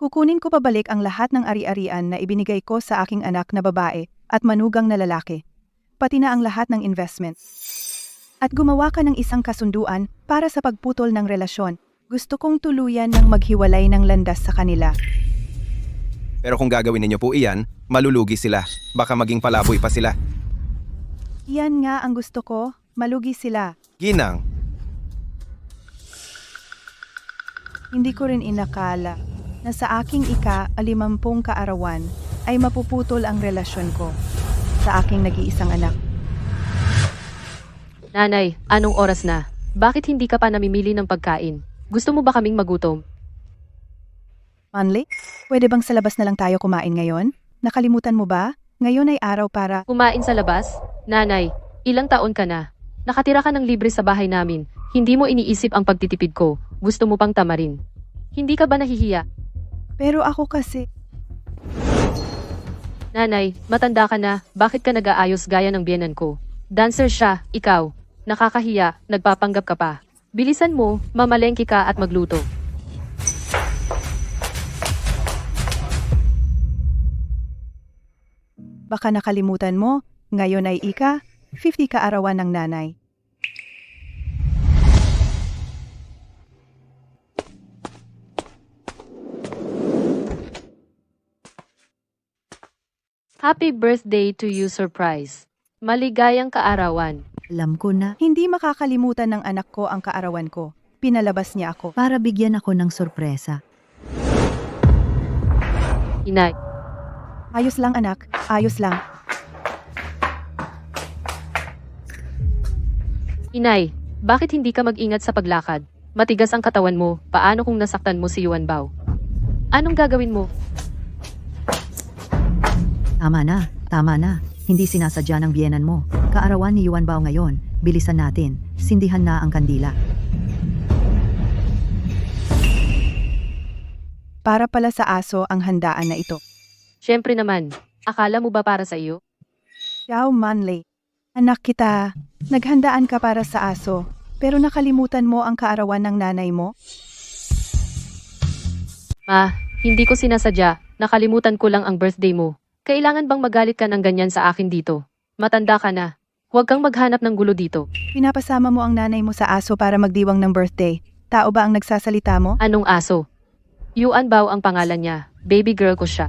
Kukunin ko pabalik ang lahat ng ari-arian na ibinigay ko sa aking anak na babae at manugang na lalaki, pati na ang lahat ng investment. At gumawa ka ng isang kasunduan para sa pagputol ng relasyon. Gusto kong tuluyan ng maghiwalay ng landas sa kanila. Pero kung gagawin ninyo po iyan, malulugi sila. Baka maging palaboy pa sila. Yan nga ang gusto ko, malugi sila. Ginang, Hindi ko rin inakala na sa aking ika-50 kaarawan ay mapuputol ang relasyon ko sa aking nag-iisang anak. Nanay, anong oras na? Bakit hindi ka pa namimili ng pagkain? Gusto mo ba kaming magutom? Manley, pwede bang sa labas na lang tayo kumain ngayon? Nakalimutan mo ba? Ngayon ay araw para... Kumain sa labas? Nanay, ilang taon ka na? Nakatira ka ng libre sa bahay namin. Hindi mo iniisip ang pagtitipid ko. Gusto mo pang tamarin. Hindi ka ba nahihiya? Pero ako kasi... Nanay, matanda ka na. Bakit ka nag-aayos gaya ng biyenan ko? Dancer siya, ikaw. Nakakahiya, nagpapanggap ka pa. Bilisan mo, mamalengke ka at magluto. Baka nakalimutan mo, ngayon ay ika-50 kaarawan ng nanay. Happy birthday to you, surprise. Maligayang kaarawan. Alam ko na, Hindi makakalimutan ng anak ko ang kaarawan ko. Pinalabas niya ako. para bigyan ako ng sorpresa. Inay, Ayos lang anak, ayos lang. Inay, bakit hindi ka mag-ingat sa paglakad? Matigas ang katawan mo, paano kung nasaktan mo si Yuan Bao? Anong gagawin mo? Tama na. Hindi sinasadya ng biyenan mo. Kaarawan ni Yuan Bao ngayon. Bilisan natin. Sindihan na ang kandila. Para pala sa aso ang handaan na ito. Siyempre naman, akala mo ba para sa iyo? Xiao Manley, anak kita, naghandaan ka para sa aso, pero nakalimutan mo ang kaarawan ng nanay mo? Ma, hindi ko sinasadya, nakalimutan ko lang ang birthday mo. Kailangan bang magalit ka ng ganyan sa akin dito? Matanda ka na. Huwag kang maghanap ng gulo dito. Pinapasama mo ang nanay mo sa aso para magdiwang ng birthday. Tao ba ang nagsasalita mo? Anong aso? Yuan Bao ang pangalan niya. Baby girl ko siya.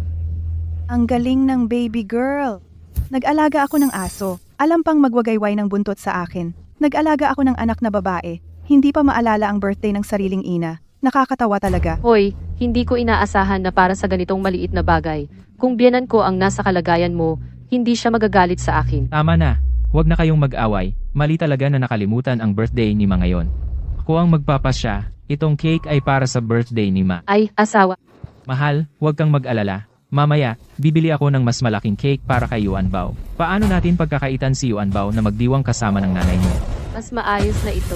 Ang galing ng baby girl. Nag-alaga ako ng aso. Alam pang magwagayway ng buntot sa akin. Nag-alaga ako ng anak na babae. Hindi pa maalala ang birthday ng sariling ina. Nakakatawa talaga. Hoy, hindi ko inaasahan na para sa ganitong maliit na bagay. Kung biyenan ko ang nasa kalagayan mo, hindi siya magagalit sa akin. Tama na. Huwag na kayong mag-away. Mali talaga na nakalimutan ang birthday ni Ma ngayon. Ako ang magpapasya. Itong cake ay para sa birthday ni Ma. Ay, asawa. Mahal, huwag kang mag-alala. Mamaya, bibili ako ng mas malaking cake para kay Yuan Bao. Paano natin pagkakaitan si Yuan Bao na magdiwang kasama ng nanay mo? Mas maayos na ito.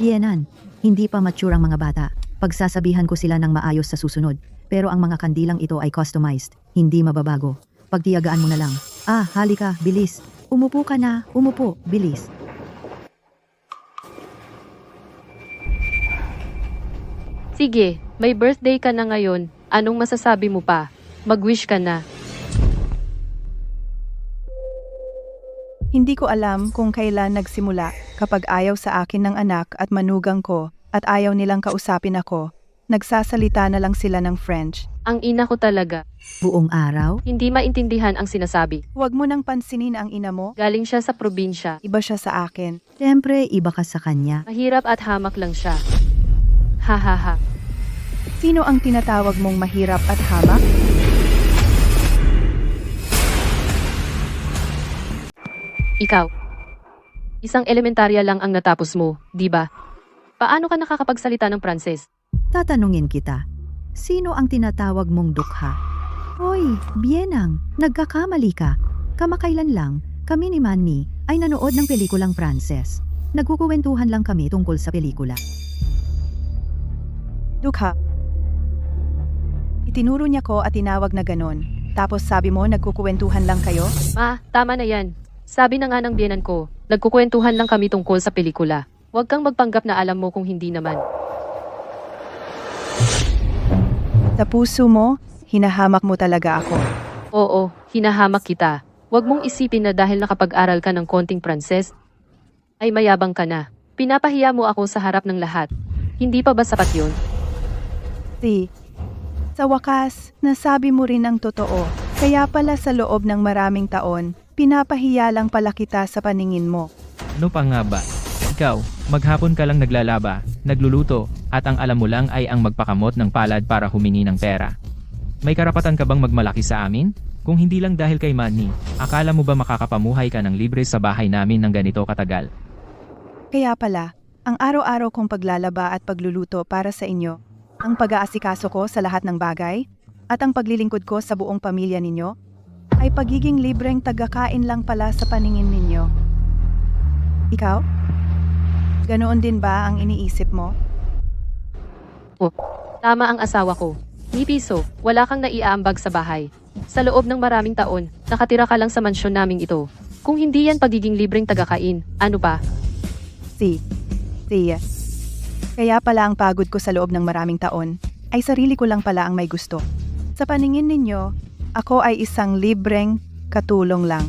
Biyenan, hindi pa mature ang mga bata. Pagsasabihan ko sila ng maayos sa susunod. Pero ang mga kandilang ito ay customized, hindi mababago. Pagtiyagaan mo na lang. Halika, bilis. Umupo ka na, umupo, bilis. Sige, may birthday ka na ngayon. Anong masasabi mo pa? Mag-wish ka na. Hindi ko alam kung kailan nagsimula kapag ayaw sa akin ng anak at manugang ko at ayaw nilang kausapin ako. Nagsasalita na lang sila ng French. Ang ina ko talaga. Buong araw, Hindi maintindihan ang sinasabi. Huwag mo nang pansinin ang ina mo. Galing siya sa probinsya. Iba siya sa akin. siyempre iba ka sa kanya. Mahirap at hamak lang siya. Ha ha ha. Sino ang tinatawag mong mahirap at hamak? Ikaw. Isang elementarya lang ang natapos mo, di ba? Paano ka nakakapagsalita ng Pranses? Tatanungin kita, sino ang tinatawag mong dukha? Hoy, biyenang, nagkakamali ka. Kamakailan lang, kami ni Manny ay nanood ng pelikulang Pranses. Nagkukuwentuhan lang kami tungkol sa pelikula. Dukha. Itinuro niya ko at tinawag na ganon. Tapos sabi mo nagkukuwentuhan lang kayo? Ma, tama na yan. Sabi na nga ng biyenan ko, nagkukwentuhan lang kami tungkol sa pelikula. Huwag kang magpanggap na alam mo kung hindi naman. Sa puso mo, hinahamak mo talaga ako. Oo, hinahamak kita. Huwag mong isipin na dahil nakapag-aral ka ng konting Pranses, ay mayabang ka na. Pinapahiya mo ako sa harap ng lahat. Hindi pa ba sapat yun? Si, sa wakas, nasabi mo rin ang totoo. Kaya pala sa loob ng maraming taon, pinapahiya lang pala kita sa paningin mo. Ano pa nga ba? Ikaw, maghapon ka lang naglalaba, nagluluto, at ang alam mo lang ay ang magpakamot ng palad para humingi ng pera. May karapatan ka bang magmalaki sa amin? Kung hindi lang dahil kay Manny, akala mo ba makakapamuhay ka ng libre sa bahay namin ng ganito katagal? Kaya pala, ang araw-araw kong paglalaba at pagluluto para sa inyo, ang pag-aasikaso ko sa lahat ng bagay, at ang paglilingkod ko sa buong pamilya ninyo, ay pagiging libreng tagakain lang pala sa paningin ninyo. Ikaw? Ganoon din ba ang iniisip mo? Tama ang asawa ko. Ni piso, wala kang naiaambag sa bahay. Sa loob ng maraming taon, nakatira ka lang sa mansyon naming ito. Kung hindi yan pagiging libreng tagakain, ano pa? Tia. Kaya pala ang pagod ko sa loob ng maraming taon, ay sarili ko lang pala ang may gusto. Sa paningin ninyo, ako ay isang libreng katulong lang.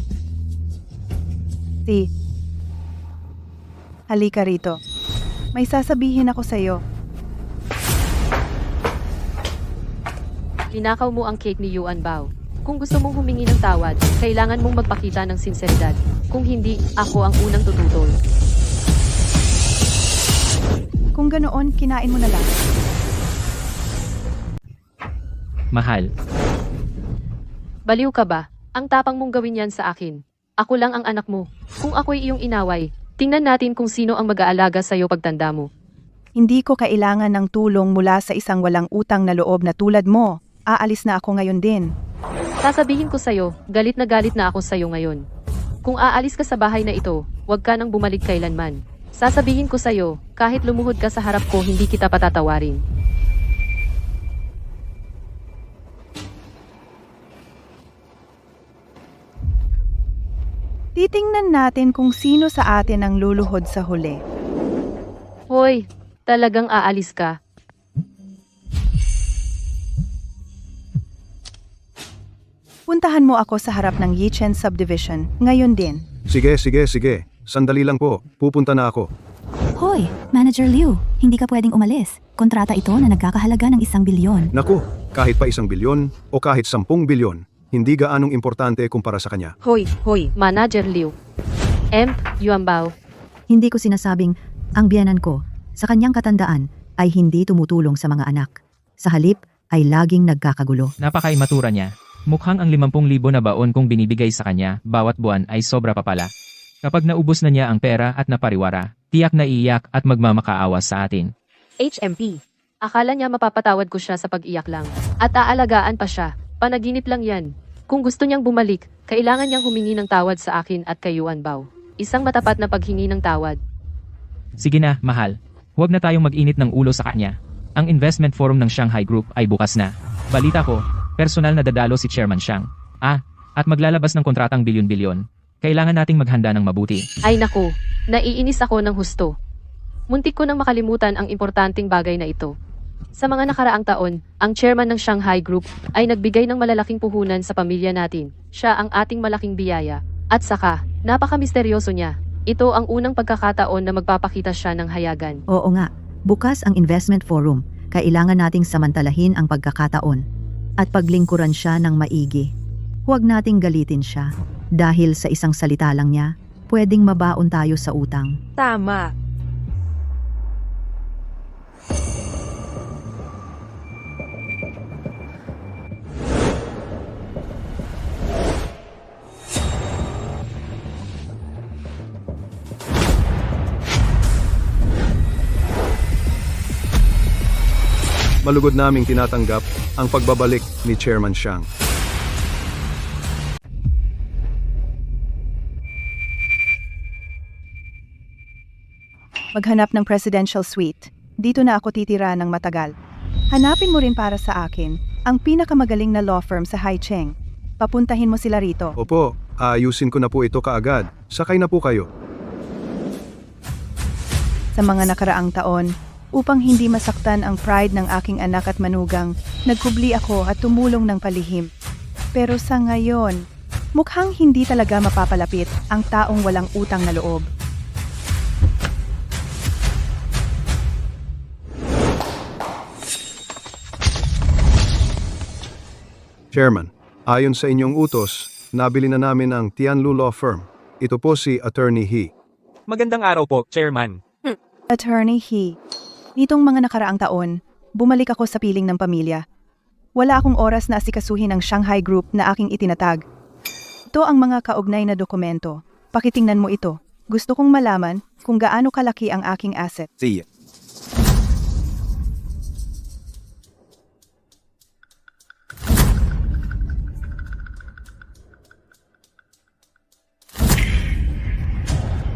Halika rito. May sasabihin ako sa iyo. Linakaw mo ang cake ni Yuan Bao. Kung gusto mong humingi ng tawad, kailangan mong magpakita ng sinseridad. Kung hindi, ako ang unang tututol. Kung ganoon, kinain mo na lang. Mahal, Baliw ka ba? Ang tapang mong gawin yan sa akin. Ako lang ang anak mo. Kung ako'y iyong inaway, tingnan natin kung sino ang mag-aalaga sa'yo pagtanda mo. Hindi ko kailangan ng tulong mula sa isang walang utang na loob na tulad mo. Aalis na ako ngayon din. Sasabihin ko sa'yo, galit na ako sa'yo ngayon. Kung aalis ka sa bahay na ito, huwag ka nang bumalik kailanman. Sasabihin ko sa'yo, kahit lumuhod ka sa harap ko, hindi kita patatawarin. Titingnan natin kung sino sa atin ang luluhod sa huli. Hoy, talagang aalis ka? Puntahan mo ako sa harap ng Yichen Subdivision, ngayon din. Sige. Sandali lang po. Pupunta na ako. Hoy, Manager Liu, hindi ka pwedeng umalis. Kontrata ito na nagkakahalaga ng 1 bilyon. Naku, kahit pa 1 bilyon o kahit 10 bilyon, hindi gaanong importante kumpara sa kanya. Hoy, Manager Liu. Yuan Bao. Hindi ko sinasabing ang biyenan ko sa kanyang katandaan ay hindi tumutulong sa mga anak. Sa halip ay laging nagkakagulo. napaka-imatura niya. Mukhang ang 50,000 na baon kong binibigay sa kanya bawat buwan ay sobra pa pala. Kapag naubos na niya ang pera at napariwara, tiyak na iiyak at magmamakaawa sa atin. HMP. Akala niya mapapatawad ko siya sa pag-iyak lang. At aalagaan pa siya. Panaginip lang yan. Kung gusto niyang bumalik, kailangan niyang humingi ng tawad sa akin at kay Yuan Bao. Isang matapat na paghingi ng tawad. Sige na, mahal. Huwag na tayong mag-init ng ulo sa kanya. Ang investment forum ng Shanghai Group ay bukas na. Balita ko, personal na dadalo si Chairman Xiang. At maglalabas ng kontratang bilyon-bilyon. Kailangan nating maghanda ng mabuti. Ay naku, naiinis ako ng husto. Muntik ko nang makalimutan ang importanteng bagay na ito. Sa mga nakaraang taon, ang chairman ng Shanghai Group ay nagbigay ng malalaking puhunan sa pamilya natin. Siya ang ating malaking biyaya. At saka, napaka-misteryoso niya. Ito ang unang pagkakataon na magpapakita siya ng hayagan. Oo nga, bukas ang investment forum. Kailangan nating samantalahin ang pagkakataon at paglingkuran siya ng maigi. Huwag nating galitin siya dahil sa isang salita lang niya, pwedeng mabaon tayo sa utang. tama. Malugod naming tinatanggap ang pagbabalik ni Chairman Xiang. Maghanap ng presidential suite. Dito na ako titira ng matagal. Hanapin mo rin para sa akin ang pinakamagaling na law firm sa Haicheng. Papuntahin mo sila rito. Opo, ayusin ko na po ito kaagad. Sakay na po kayo. Sa mga nakaraang taon, upang hindi masaktan ang pride ng aking anak at manugang, nagkubli ako at tumulong ng palihim. Pero sa ngayon, mukhang hindi talaga mapapalapit ang taong walang utang na loob. Chairman, ayon sa inyong utos, nabili na namin ang Tianlu Law Firm. Ito po si Attorney He. Magandang araw po, Chairman. Attorney He, nitong mga nakaraang taon, bumalik ako sa piling ng pamilya. Wala akong oras na asikasuhin ang Shanghai Group na aking itinatag. Ito ang mga kaugnay na dokumento. Pakitingnan mo ito. Gusto kong malaman kung gaano kalaki ang aking asset. See ya.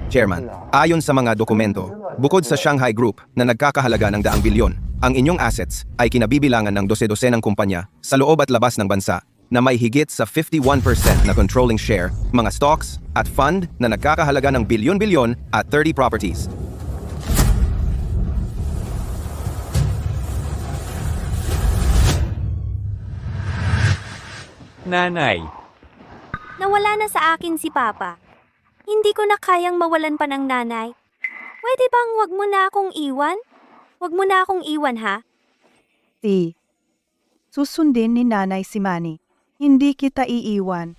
Chairman, ayon sa mga dokumento, bukod sa Shanghai Group na nagkakahalaga ng 100 bilyon, ang inyong assets ay kinabibilangan ng 12-12 ng kumpanya sa loob at labas ng bansa na may higit sa 51% na controlling share, mga stocks at fund na nagkakahalaga ng bilyon-bilyon at 30 properties. Nanay, Nawala na sa akin si Papa. Hindi ko na kayang mawalan pa ng nanay. Pwede bang wag mo na akong iwan? Wag mo na akong iwan, ha? Susundin ni Nanay si Manny. Hindi kita iiwan.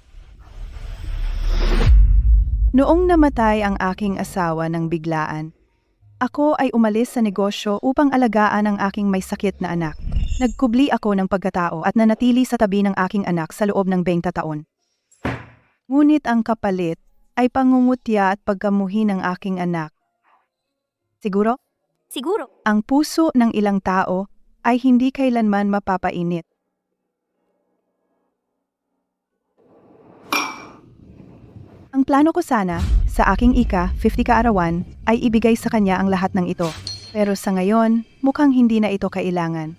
Noong namatay ang aking asawa ng biglaan, ako ay umalis sa negosyo upang alagaan ang aking may sakit na anak. Nagkubli ako ng pagkatao at nanatili sa tabi ng aking anak sa loob ng 20 taon. Ngunit ang kapalit ay pangungutya at pagkamuhi ng aking anak. Siguro, Siguro. ang puso ng ilang tao ay hindi kailanman mapapainit. Ang plano ko sana, sa aking ika-50 kaarawan, ay ibigay sa kanya ang lahat ng ito. Pero sa ngayon, mukhang hindi na ito kailangan.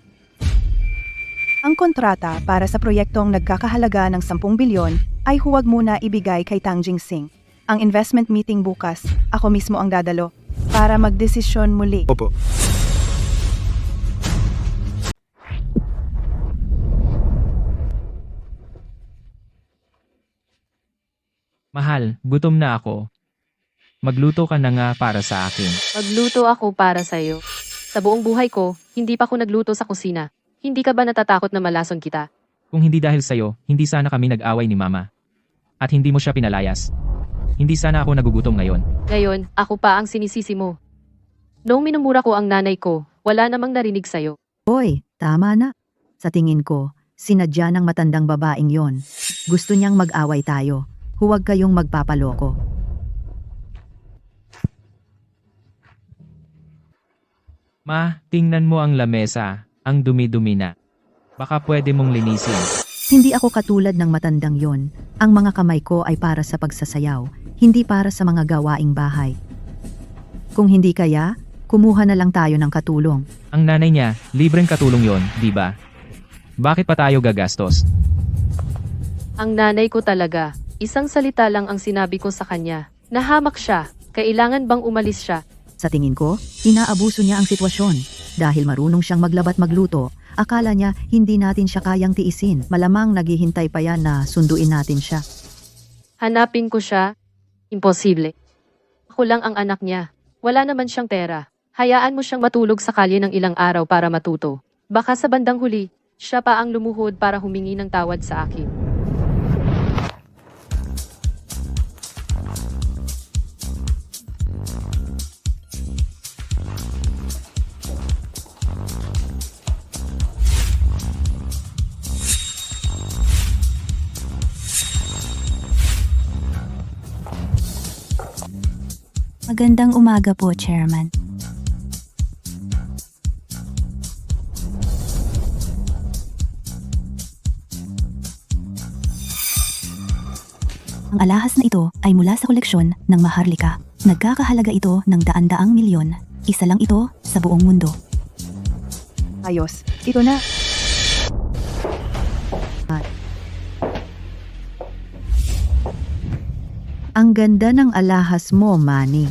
Ang kontrata para sa proyektong nagkakahalaga ng 10 bilyon ay huwag muna ibigay kay Tang Jingsing. Ang investment meeting bukas, ako mismo ang dadalo para magdesisyon muli. Opo. Mahal, gutom na ako. Magluto ka na nga para sa akin. Magluto ako para sa'yo. Sa buong buhay ko, hindi pa ako nagluto sa kusina. Hindi ka ba natatakot na malason kita? Kung hindi dahil sa'yo, hindi sana kami nag-away ni Mama. At hindi mo siya pinalayas. Hindi sana ako nagugutom ngayon. Ngayon, ako pa ang sinisisi mo. Noong minumura ko ang nanay ko, wala namang narinig sa'yo. Hoy, tama na. Sa tingin ko, sinadya ng matandang babaeng yon. Gusto niyang mag-away tayo. Huwag kayong magpapaloko. Ma, tingnan mo ang lamesa. Ang dumi-dumi na. Baka pwede mong linisin. Hindi ako katulad ng matandang yon. Ang mga kamay ko ay para sa pagsasayaw, hindi para sa mga gawaing bahay. Kung hindi kaya, kumuha na lang tayo ng katulong. Ang nanay niya, libreng katulong yon, di ba? Bakit pa tayo gagastos? Ang nanay ko talaga, isang salita lang ang sinabi ko sa kanya. Nahamak siya. Kailangan bang umalis siya? Sa tingin ko, inaabuso niya ang sitwasyon. Dahil marunong siyang maglabat magluto, akala niya hindi natin siya kayang tiisin. Malamang naghihintay pa yan na sunduin natin siya. Hanapin ko siya? Imposible. Ako lang ang anak niya. Wala naman siyang pera. Hayaan mo siyang matulog sa kalye ng ilang araw para matuto. Baka sa bandang huli, siya pa ang lumuhod para humingi ng tawad sa akin. Magandang umaga po, Chairman. Ang alahas na ito ay mula sa koleksyon ng Maharlika. Nagkakahalaga ito ng daan-daang milyon. Isa lang ito sa buong mundo. Ayos, ito na. Ang ganda ng alahas mo, Manny.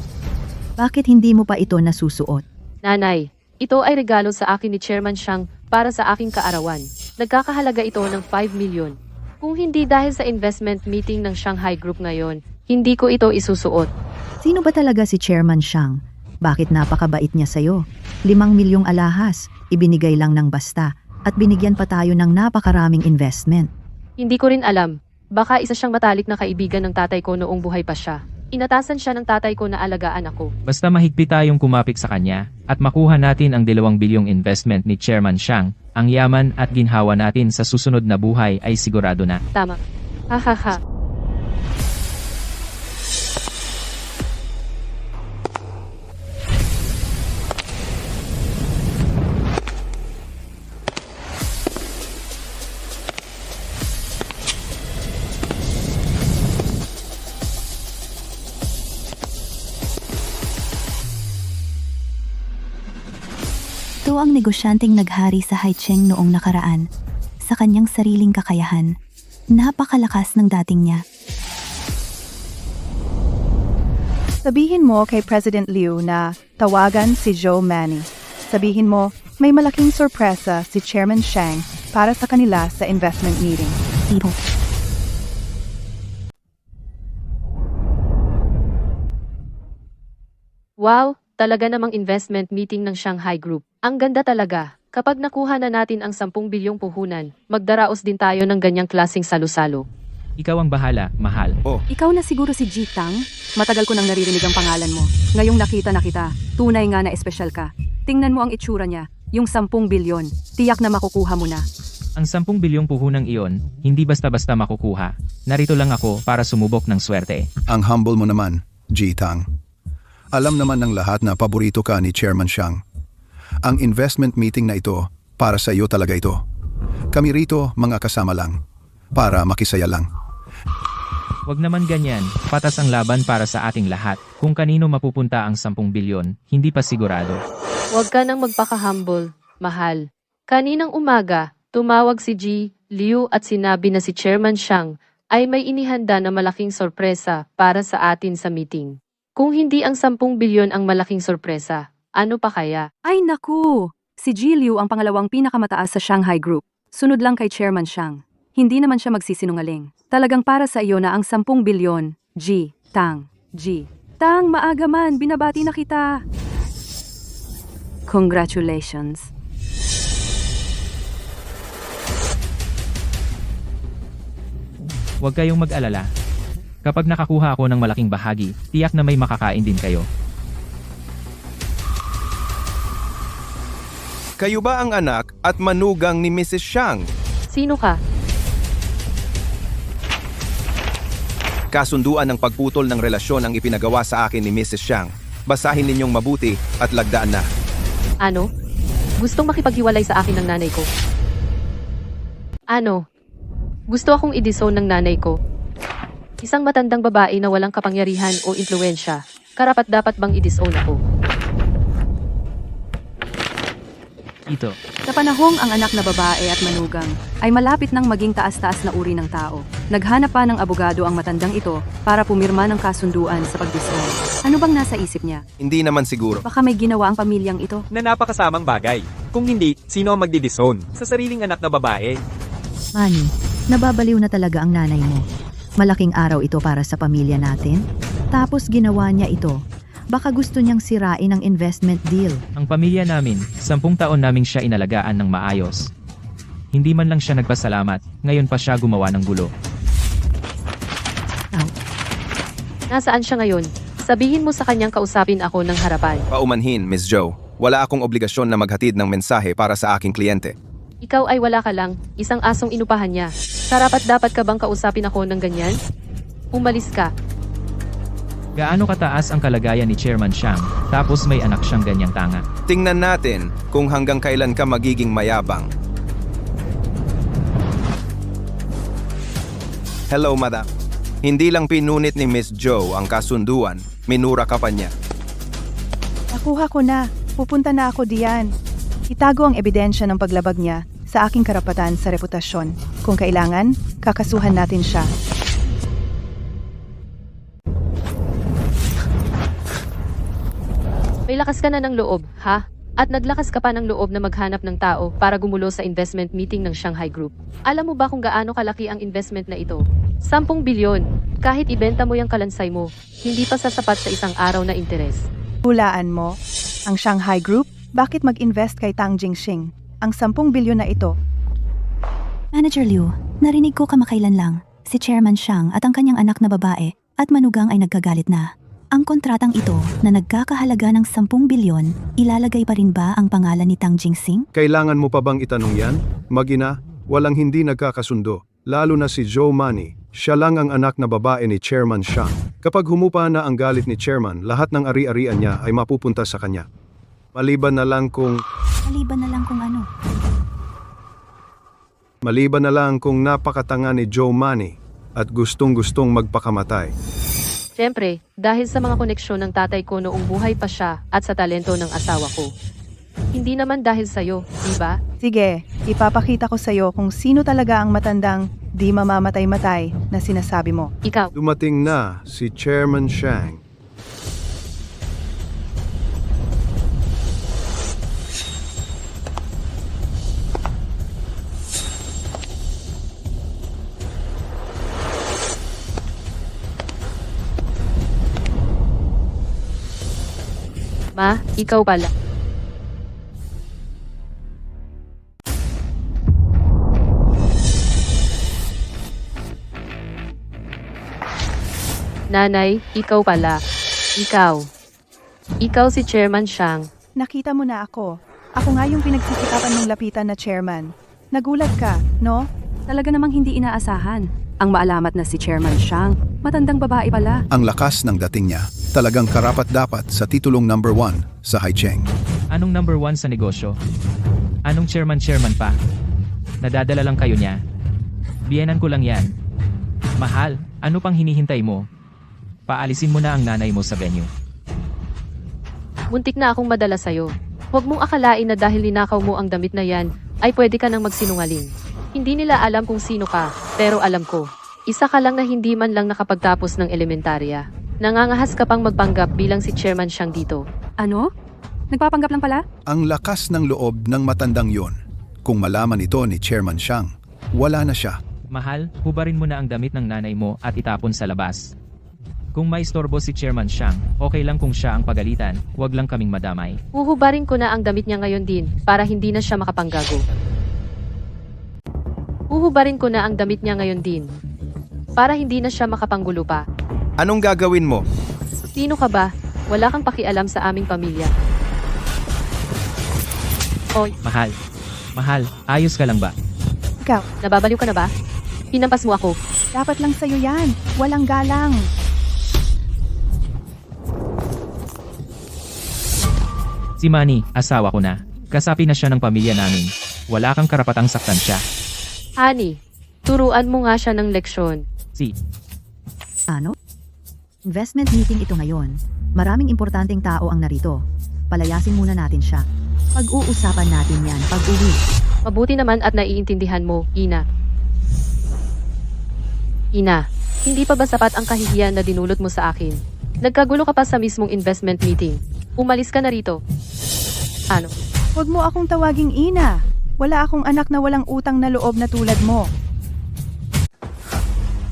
Bakit hindi mo pa ito nasusuot? Nanay, ito ay regalo sa akin ni Chairman Xiang para sa aking kaarawan. Nagkakahalaga ito ng 5 milyon. Kung hindi dahil sa investment meeting ng Shanghai Group ngayon, hindi ko ito isusuot. Sino ba talaga si Chairman Xiang? Bakit napakabait niya sa'yo? 5 milyong alahas, ibinigay lang ng basta, at binigyan pa tayo ng napakaraming investment. Hindi ko rin alam. Baka isa siyang matalik na kaibigan ng tatay ko noong buhay pa siya. Inatasan siya ng tatay ko na alagaan ako. Basta mahigpit tayong kumapit sa kanya at makuha natin ang 2 bilyong investment ni Chairman Xiang, ang yaman at ginhawa natin sa susunod na buhay ay sigurado na. Tama. Hahaha. Ito ang negosyanteng naghari sa Haicheng noong nakaraan. Sa kanyang sariling kakayahan, napakalakas ng dating niya. Sabihin mo kay President Liu na tawagan si Joe Manny. Sabihin mo, may malaking sorpresa si Chairman Xiang para sa kanila sa investment meeting. Tipo, Wow, talaga namang investment meeting ng Shanghai Group. Ang ganda talaga. Kapag nakuha na natin ang 10 bilyong puhunan, magdaraos din tayo ng ganyang klaseng salo-salo. Ikaw ang bahala, mahal. Ikaw na siguro si Ji Tang? Matagal ko nang naririnig ang pangalan mo. Ngayong nakita na kita, tunay nga na espesyal ka. Tingnan mo ang itsura niya, yung 10 bilyon. Tiyak na makukuha mo na. Ang 10 bilyong puhunang iyon, hindi basta-basta makukuha. Narito lang ako para sumubok ng swerte. Ang humble mo naman, Ji Tang. Alam naman ng lahat na paborito ka ni Chairman Xiang. Ang investment meeting na ito, para sa iyo talaga ito. Kami rito mga kasama lang, para makisaya lang. Wag naman ganyan, patas ang laban para sa ating lahat. Kung kanino mapupunta ang 10 bilyon, hindi pa sigurado. Huwag ka nang magpaka-humble, mahal. Kaninang umaga, tumawag si Ji Liu at sinabi na si Chairman Xiang ay may inihanda na malaking sorpresa para sa atin sa meeting. Kung hindi ang 10 bilyon ang malaking sorpresa, ano pa kaya? Ay naku! Si Ji Liu ang pangalawang pinakamataas sa Shanghai Group. Sunod lang kay Chairman Xiang. Hindi naman siya magsisinungaling. Talagang para sa iyo na ang 10 bilyon, Ji Tang. Ji Tang, maaga man, binabati na kita. Congratulations. Huwag kayong mag-alala. Kapag nakakuha ako ng malaking bahagi, tiyak na may makakain din kayo. Kayo ba ang anak at manugang ni Mrs. Xiang? Sino ka? Kasunduan ng pagputol ng relasyon ang ipinagawa sa akin ni Mrs. Xiang. Basahin ninyong mabuti at lagdaan na. Ano? Gustong makipaghiwalay sa akin ng nanay ko. Ano? Gusto akong i-disown ng nanay ko. Isang matandang babae na walang kapangyarihan o impluensya. Karapat-dapat bang i-disown ako? Ito. Sa panahong ang anak na babae at manugang ay malapit nang maging taas-taas na uri ng tao, naghanap pa ng abogado ang matandang ito para pumirma ng kasunduan sa pagdisown. Ano bang nasa isip niya? Hindi naman siguro. Baka may ginawa ang pamilyang ito. Na napakasamang bagay. Kung hindi, sino ang magdidisown? Sa sariling anak na babae. Manny, nababaliw na talaga ang nanay mo. Malaking araw ito para sa pamilya natin. Tapos ginawa niya ito. Baka gusto niyang sirain ang investment deal. Ang pamilya namin, 10 taon naming siya inalagaan ng maayos. Hindi man lang siya nagpasalamat, ngayon pa siya gumawa ng gulo. Nasaan siya ngayon? Sabihin mo sa kanyang kausapin ako ng harapan. Paumanhin, Miss Joe. Wala akong obligasyon na maghatid ng mensahe para sa aking kliyente. Ikaw ay wala ka lang, isang asong inupahan niya. Karapat-dapat ka bang kausapin ako ng ganyan? Umalis ka. Gaano kataas ang kalagayan ni Chairman Xiang, tapos may anak siyang ganyang tanga. Tingnan natin kung hanggang kailan ka magiging mayabang. Hello, madam. Hindi lang pinunit ni Miss Joe ang kasunduan, minura ka pa niya. Nakuha ko na. Pupunta na ako diyan. Itago ang ebidensya ng paglabag niya sa aking karapatan sa reputasyon. Kung kailangan, kakasuhan natin siya. May lakas ka na ng loob, ha? At naglakas ka pa ng loob na maghanap ng tao para gumulo sa investment meeting ng Shanghai Group. Alam mo ba kung gaano kalaki ang investment na ito? 10 bilyon. Kahit ibenta mo yung kalansay mo, hindi pa sasapat sa isang araw na interes. Hulaan mo, ang Shanghai Group, bakit mag-invest kay Tang Jingxing? Ang 10 bilyon na ito. Manager Liu, narinig ko kamakailan lang, si Chairman Shang at ang kanyang anak na babae at manugang ay nagkagalit na. Ang kontratang ito na nagkakahalaga ng 10 bilyon, ilalagay pa rin ba ang pangalan ni Tang Jingxing? Kailangan mo pa bang itanong yan? Mag-ina, walang hindi nagkakasundo. Lalo na si Joe Money, siya lang ang anak na babae ni Chairman Shang. Kapag humupa na ang galit ni Chairman, lahat ng ari-arian niya ay mapupunta sa kanya. Maliban na lang kung ano? Maliban na lang kung napakatanga ni Joe Money at gustong-gustong magpakamatay. Siyempre, dahil sa mga koneksyon ng tatay ko noong buhay pa siya at sa talento ng asawa ko. Hindi naman dahil sa'yo, di ba? Sige, ipapakita ko sa'yo kung sino talaga ang matandang di mamamatay-matay na sinasabi mo. Ikaw, Dumating na si Chairman Shang. Ma, ikaw pala. Nanay, ikaw pala. Ikaw. Ikaw si Chairman Shang. Nakita mo na ako. Ako nga yung pinagsisikapan mong lapitan na chairman. Nagulat ka, no? Talaga namang hindi inaasahan. Ang maalamat na si Chairman Shang, matandang babae pala. Ang lakas ng dating niya, talagang karapat-dapat sa titulong number 1 sa Haicheng. Anong number 1 sa negosyo? Anong chairman pa? Nadadala lang kayo niya. Biyenan ko lang yan. Mahal, ano pang hinihintay mo? Paalisin mo na ang nanay mo sa venue. Muntik na akong madala sa'yo. Huwag mong akalain na dahil ninakaw mo ang damit na yan, ay pwede ka nang magsinungaling. Hindi nila alam kung sino ka, pero alam ko. Isa ka lang na hindi man lang nakapagtapos ng elementarya. Nangangahas ka pang magpanggap bilang si Chairman Shang dito. Ano? Nagpapanggap lang pala? Ang lakas ng loob ng matandang yon. Kung malaman ito ni Chairman Shang, wala na siya. Mahal, hubarin mo na ang damit ng nanay mo at itapon sa labas. Kung may istorbo si Chairman Shang, okay lang kung siya ang pagalitan, huwag lang kaming madamay. Huhubarin ko na ang damit niya ngayon din, para hindi na siya makapanggago. Huhubarin ko na ang damit niya ngayon din, para hindi na siya makapanggulo pa. Anong gagawin mo? Sino ka ba? Wala kang pakialam sa aming pamilya. Oy, Mahal, ayos ka lang ba? Ikaw, nababaliw ka na ba? Hinampas mo ako. dapat lang sa'yo yan. Walang galang. Si Manny, asawa ko na. Kasapi na siya ng pamilya namin. Wala kang karapatang saktan siya. Honey, turuan mo nga siya ng leksyon. Ano? Investment meeting ito ngayon. Maraming importanteng tao ang narito. Palayasin muna natin siya. Pag-uusapan natin yan pag-uwi. Mabuti naman at naiintindihan mo, Ina. Ina, hindi pa ba sapat ang kahihiyan na dinulot mo sa akin? Nagkagulo ka pa sa mismong investment meeting. Umalis ka na rito. Ano? Huwag mo akong tawaging ina. Wala akong anak na walang utang na loob na tulad mo.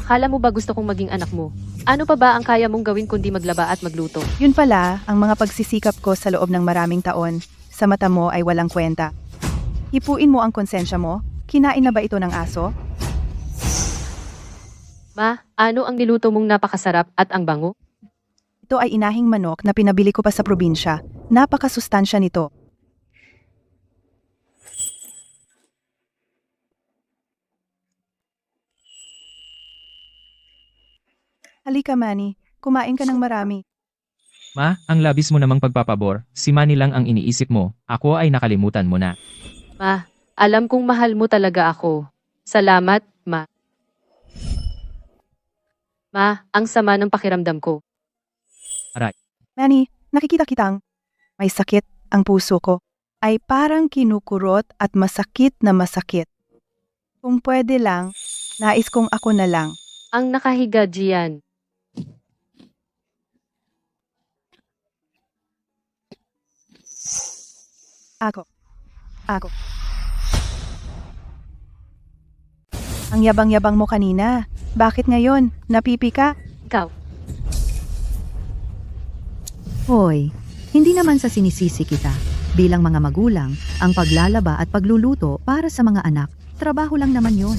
Kala mo ba gusto kong maging anak mo? Ano pa ba ang kaya mong gawin kundi maglaba at magluto? Yun pala, ang mga pagsisikap ko sa loob ng maraming taon, sa mata mo ay walang kwenta. Hipuin mo ang konsensya mo? Kinain na ba ito ng aso? Ma, ano ang niluto mong napakasarap at ang bango? Ito ay inahing manok na pinabili ko pa sa probinsya. Napakasustansya nito. Halika Manny, kumain ka ng marami. Ma, ang labis mo namang pagpapabor. Si Manny lang ang iniisip mo. Ako ay nakalimutan mo na. Ma, alam kong mahal mo talaga ako. Salamat, Ma. Ma, ang sama ng pakiramdam ko. Manny, nakikita kitang may sakit ang puso ko. Ay parang kinukurot at masakit na masakit. Kung pwede lang, nais kong ako na lang. Ang nakahiga diyan. Ako. Ang yabang-yabang mo kanina. Bakit ngayon? Napipi ka? Ikaw. Hoy, hindi naman sa sinisisi kita. Bilang mga magulang, ang paglalaba at pagluluto para sa mga anak, trabaho lang naman yon.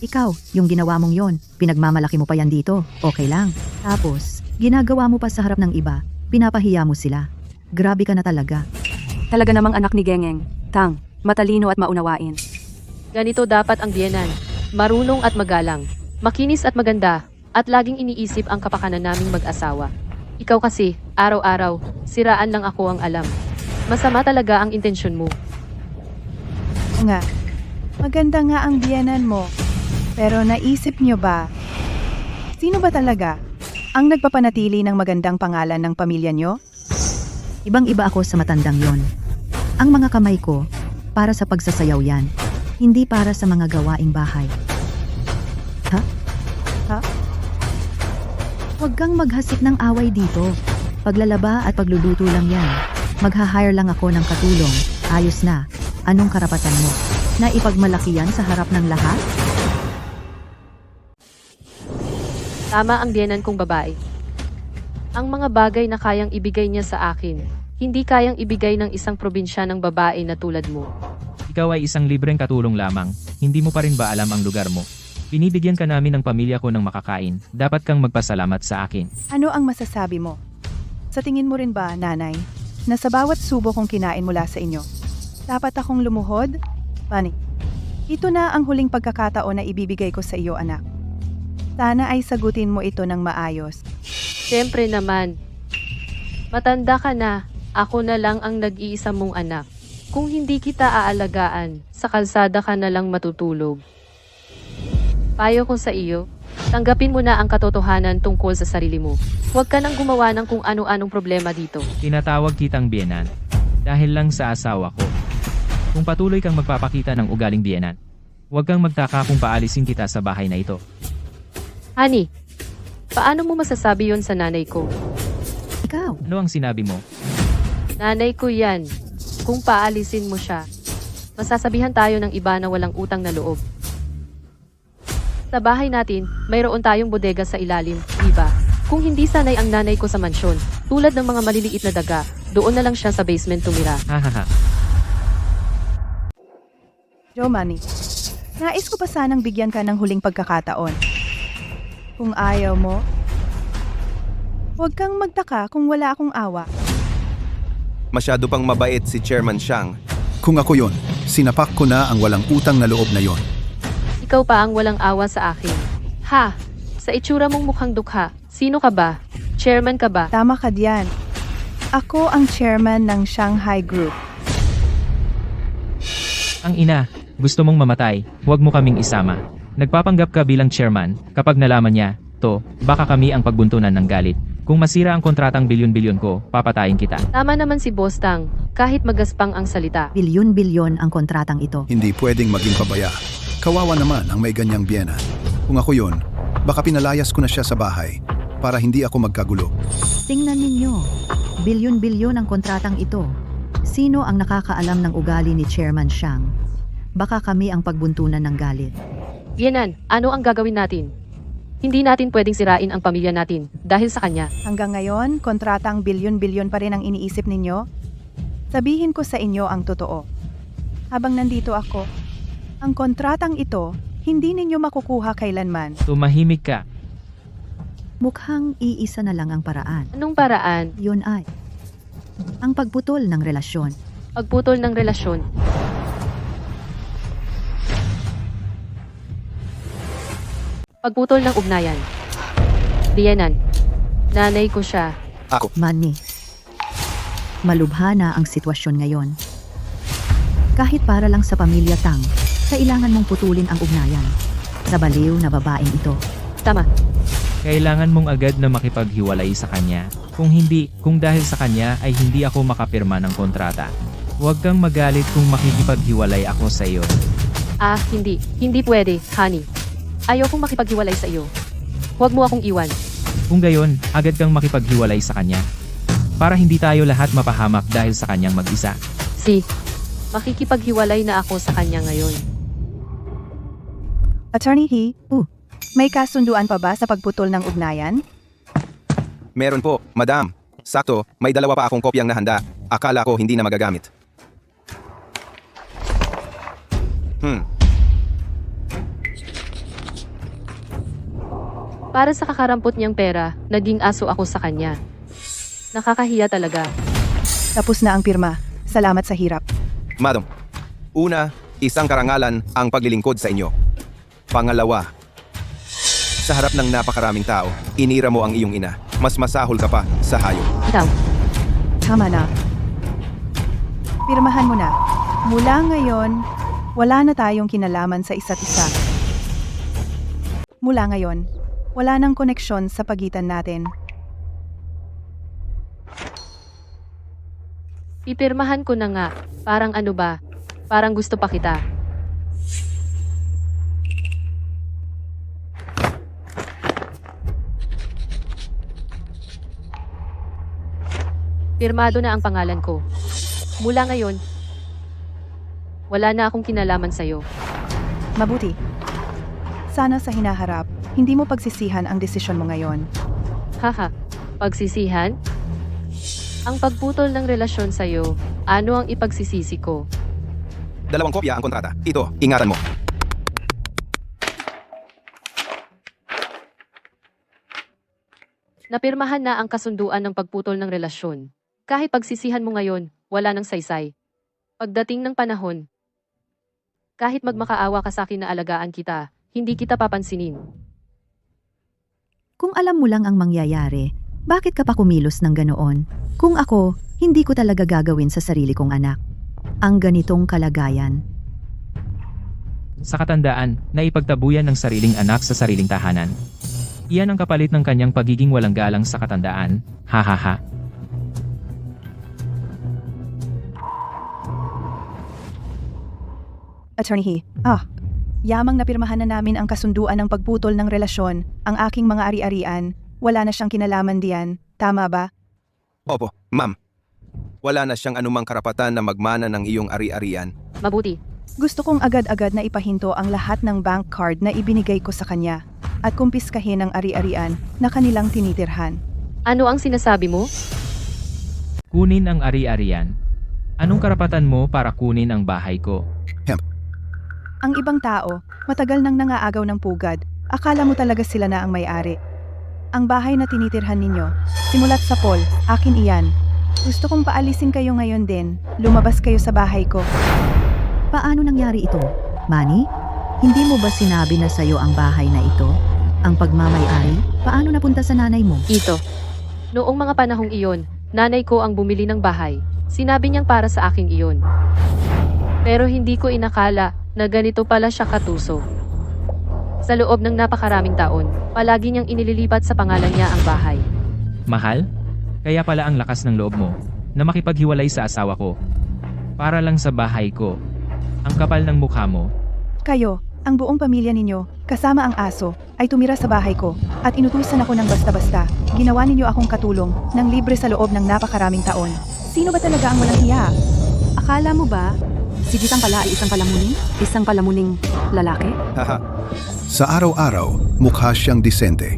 Ikaw, yung ginawa mong yon, pinagmamalaki mo pa yan dito, okay lang. Tapos, ginagawa mo pa sa harap ng iba, pinapahiya mo sila. Grabe ka na talaga. Talaga namang anak ni Gengeng. Tang, matalino at maunawain. Ganito dapat ang biyenan. Marunong at magalang. Makinis at maganda. At laging iniisip ang kapakanan naming mag-asawa. Ikaw kasi, araw-araw, siraan lang ako ang alam. Masama talaga ang intensyon mo. Nga. Maganda nga ang biyenan mo. Pero naisip nyo ba? Sino ba talaga ang nagpapanatili ng magandang pangalan ng pamilya nyo? Ibang-iba ako sa matandang yon. Ang mga kamay ko, para sa pagsasayaw yan. Hindi para sa mga gawaing bahay. Ha? Huwag kang maghasik ng away dito. Paglalaba at pagluluto lang yan. Magha-hire lang ako ng katulong. Ayos na. Anong karapatan mo? Na ipagmalaki yan sa harap ng lahat? Tama ang biyenan kong babae. Ang mga bagay na kayang ibigay niya sa akin, hindi kayang ibigay ng isang probinsya ng babae na tulad mo. Ikaw ay isang libreng katulong lamang, hindi mo pa rin ba alam ang lugar mo? Binibigyan ka namin ng pamilya ko ng makakain, dapat kang magpasalamat sa akin. Ano ang masasabi mo? Sa tingin mo rin ba, nanay, na sa bawat subo kong kinain mula sa inyo, dapat akong lumuhod? Pani, ito na ang huling pagkakataon na ibibigay ko sa iyo, anak. Sana ay sagutin mo ito ng maayos. Siyempre naman. Matanda ka na, ako na lang ang nag-iisa mong anak. Kung hindi kita aalagaan, sa kalsada ka na lang matutulog. Payo ko sa iyo, tanggapin mo na ang katotohanan tungkol sa sarili mo. Huwag ka nang gumawa ng kung ano-anong problema dito. Tinatawag kitang biyenan, dahil lang sa asawa ko. Kung patuloy kang magpapakita ng ugaling biyenan, huwag kang magtaka kung paalisin kita sa bahay na ito. Honey, paano mo masasabi yon sa nanay ko? Ikaw, Ano ang sinabi mo? Nanay ko yan. Kung paalisin mo siya, masasabihan tayo ng iba na walang utang na loob. Sa bahay natin, mayroon tayong bodega sa ilalim, diba? Kung hindi sanay ang nanay ko sa mansyon, tulad ng mga maliliit na daga, doon na lang siya sa basement tumira. Hahaha. Jomani, nais ko pa sanang bigyan ka ng huling pagkakataon. Kung ayaw mo, huwag kang magtaka kung wala akong awa. Masyado pang mabait si Chairman Xiang. Kung ako yon, sinapak ko na ang walang utang na loob na yon. Ikaw pa ang walang awa sa akin. Ha? Sa itsura mong mukhang dukha, sino ka ba? Chairman ka ba? Tama ka diyan. Ako ang chairman ng Shanghai Group. Ang ina, gusto mong mamatay, huwag mo kaming isama. Nagpapanggap ka bilang chairman, kapag nalaman niya, baka kami ang pagbuntunan ng galit. Kung masira ang kontratang bilyon-bilyon ko, papatayin kita. Tama naman si Boss Tang, kahit magaspang ang salita. bilyon-bilyon ang kontratang ito. Hindi pwedeng maging pabaya. Kawawa naman ang may ganyang biyena. Kung ako yon, baka pinalayas ko na siya sa bahay para hindi ako magkagulo. Tingnan ninyo, bilyon-bilyon ang kontratang ito. Sino ang nakakaalam ng ugali ni Chairman Xiang? Baka kami ang pagbuntunan ng galit. Yenan, ano ang gagawin natin? Hindi natin pwedeng sirain ang pamilya natin dahil sa kanya. Hanggang ngayon, kontratang bilyon-bilyon pa rin ang iniisip ninyo? Sabihin ko sa inyo ang totoo. Habang nandito ako, ang kontratang ito, hindi ninyo makukuha kailanman. Tumahimik ka. Mukhang iisa na lang ang paraan. Anong paraan? Yun ay ang pagputol ng relasyon. Pagputol ng relasyon. Pagputol ng ugnayan. Diyanan. Nanay ko siya. Manny, malubha na ang sitwasyon ngayon. Kahit para lang sa pamilya Tang, kailangan mong putulin ang ugnayan. Sa baliw na babaeng ito. Tama. Kailangan mong agad na makipaghiwalay sa kanya. Kung hindi, kung dahil sa kanya ay hindi ako makapirma ng kontrata. Huwag kang magalit kung makikipaghiwalay ako sa iyo. Ah, hindi. Hindi pwede, honey. Ayokong makipaghiwalay sa iyo. Huwag mo akong iwan. Kung gayon, agad kang makipaghiwalay sa kanya. Para hindi tayo lahat mapahamak dahil sa kanyang mag-isa. Makikipaghiwalay na ako sa kanya ngayon. Attorney He, may kasunduan pa ba sa pagputol ng ugnayan? Meron po, madam. Sakto, may 2 pa akong kopyang nahanda. Akala ko hindi na magagamit. Para sa kakarampot niyang pera, naging aso ako sa kanya. Nakakahiya talaga. Tapos na ang pirma. Salamat sa hirap. Madam, una, isang karangalan ang paglilingkod sa inyo. Pangalawa, sa harap ng napakaraming tao, inira mo ang iyong ina. Mas masahol ka pa sa hayop. Ikaw, Tama na. Pirmahan mo na. Mula ngayon, wala na tayong kinalaman sa isa't isa. Mula ngayon, wala nang koneksyon sa pagitan natin. pipirmahan ko na nga. Parang ano ba? Parang gusto pa kita. Pirmado na ang pangalan ko. Mula ngayon, wala na akong kinalaman sa'yo. Mabuti. Sana sa hinaharap, hindi mo pagsisihan ang desisyon mo ngayon. Haha, pagsisihan? Ang pagputol ng relasyon sa'yo, ano ang ipagsisisi ko? 2 kopya ang kontrata. Ito, ingatan mo. Napirmahan na ang kasunduan ng pagputol ng relasyon. Kahit pagsisihan mo ngayon, wala nang saysay. Pagdating ng panahon, kahit magmakaawa ka sa akin na alagaan kita, hindi kita papansinin. Kung alam mo lang ang mangyayari, bakit ka pa kumilos ng ganoon? Kung ako, hindi ko talaga gagawin sa sarili kong anak. Ang ganitong kalagayan. Sa katandaan, naipagtabuyan ng sariling anak sa sariling tahanan. Iyan ang kapalit ng kanyang pagiging walang galang sa katandaan. Hahaha. Attorney He, yamang napirmahan na namin ang kasunduan ng pagputol ng relasyon, ang aking mga ari-arian, wala na siyang kinalaman diyan, tama ba? Opo, ma'am. Wala na siyang anumang karapatan na magmana ng iyong ari-arian. Mabuti. Gusto kong agad-agad na ipahinto ang lahat ng bank card na ibinigay ko sa kanya at kumpiskahin ang ari-arian na kanilang tinitirhan. Ano ang sinasabi mo? Kunin ang ari-arian. Anong karapatan mo para kunin ang bahay ko? Ang ibang tao, matagal nang nangaagaw ng pugad, akala mo talaga sila na ang may-ari. Ang bahay na tinitirhan ninyo, simulat sa Paul, akin iyan. Gusto kong paalisin kayo ngayon din, lumabas kayo sa bahay ko. Paano nangyari ito? Manny? Hindi mo ba sinabi na sa'yo ang bahay na ito? Ang pagmamay-ari? Paano napunta sa nanay mo? Ito. Noong mga panahong iyon, nanay ko ang bumili ng bahay. Sinabi niyang para sa akin iyon. Pero hindi ko inakala na ganito pala siya katuso. Sa loob ng napakaraming taon, palagi niyang inililipat sa pangalan niya ang bahay. Mahal? Kaya pala ang lakas ng loob mo na makipaghiwalay sa asawa ko. Para lang sa bahay ko. Ang kapal ng mukha mo. Kayo, ang buong pamilya ninyo, kasama ang aso, ay tumira sa bahay ko at inutusan ako ng basta-basta. Ginawa ninyo akong katulong ng libre sa loob ng napakaraming taon. Sino ba talaga ang walang hiya? Akala mo ba, si Jitang pala ay isang palamuning? Isang palamuning lalaki? Haha. Sa araw-araw, mukha siyang disente.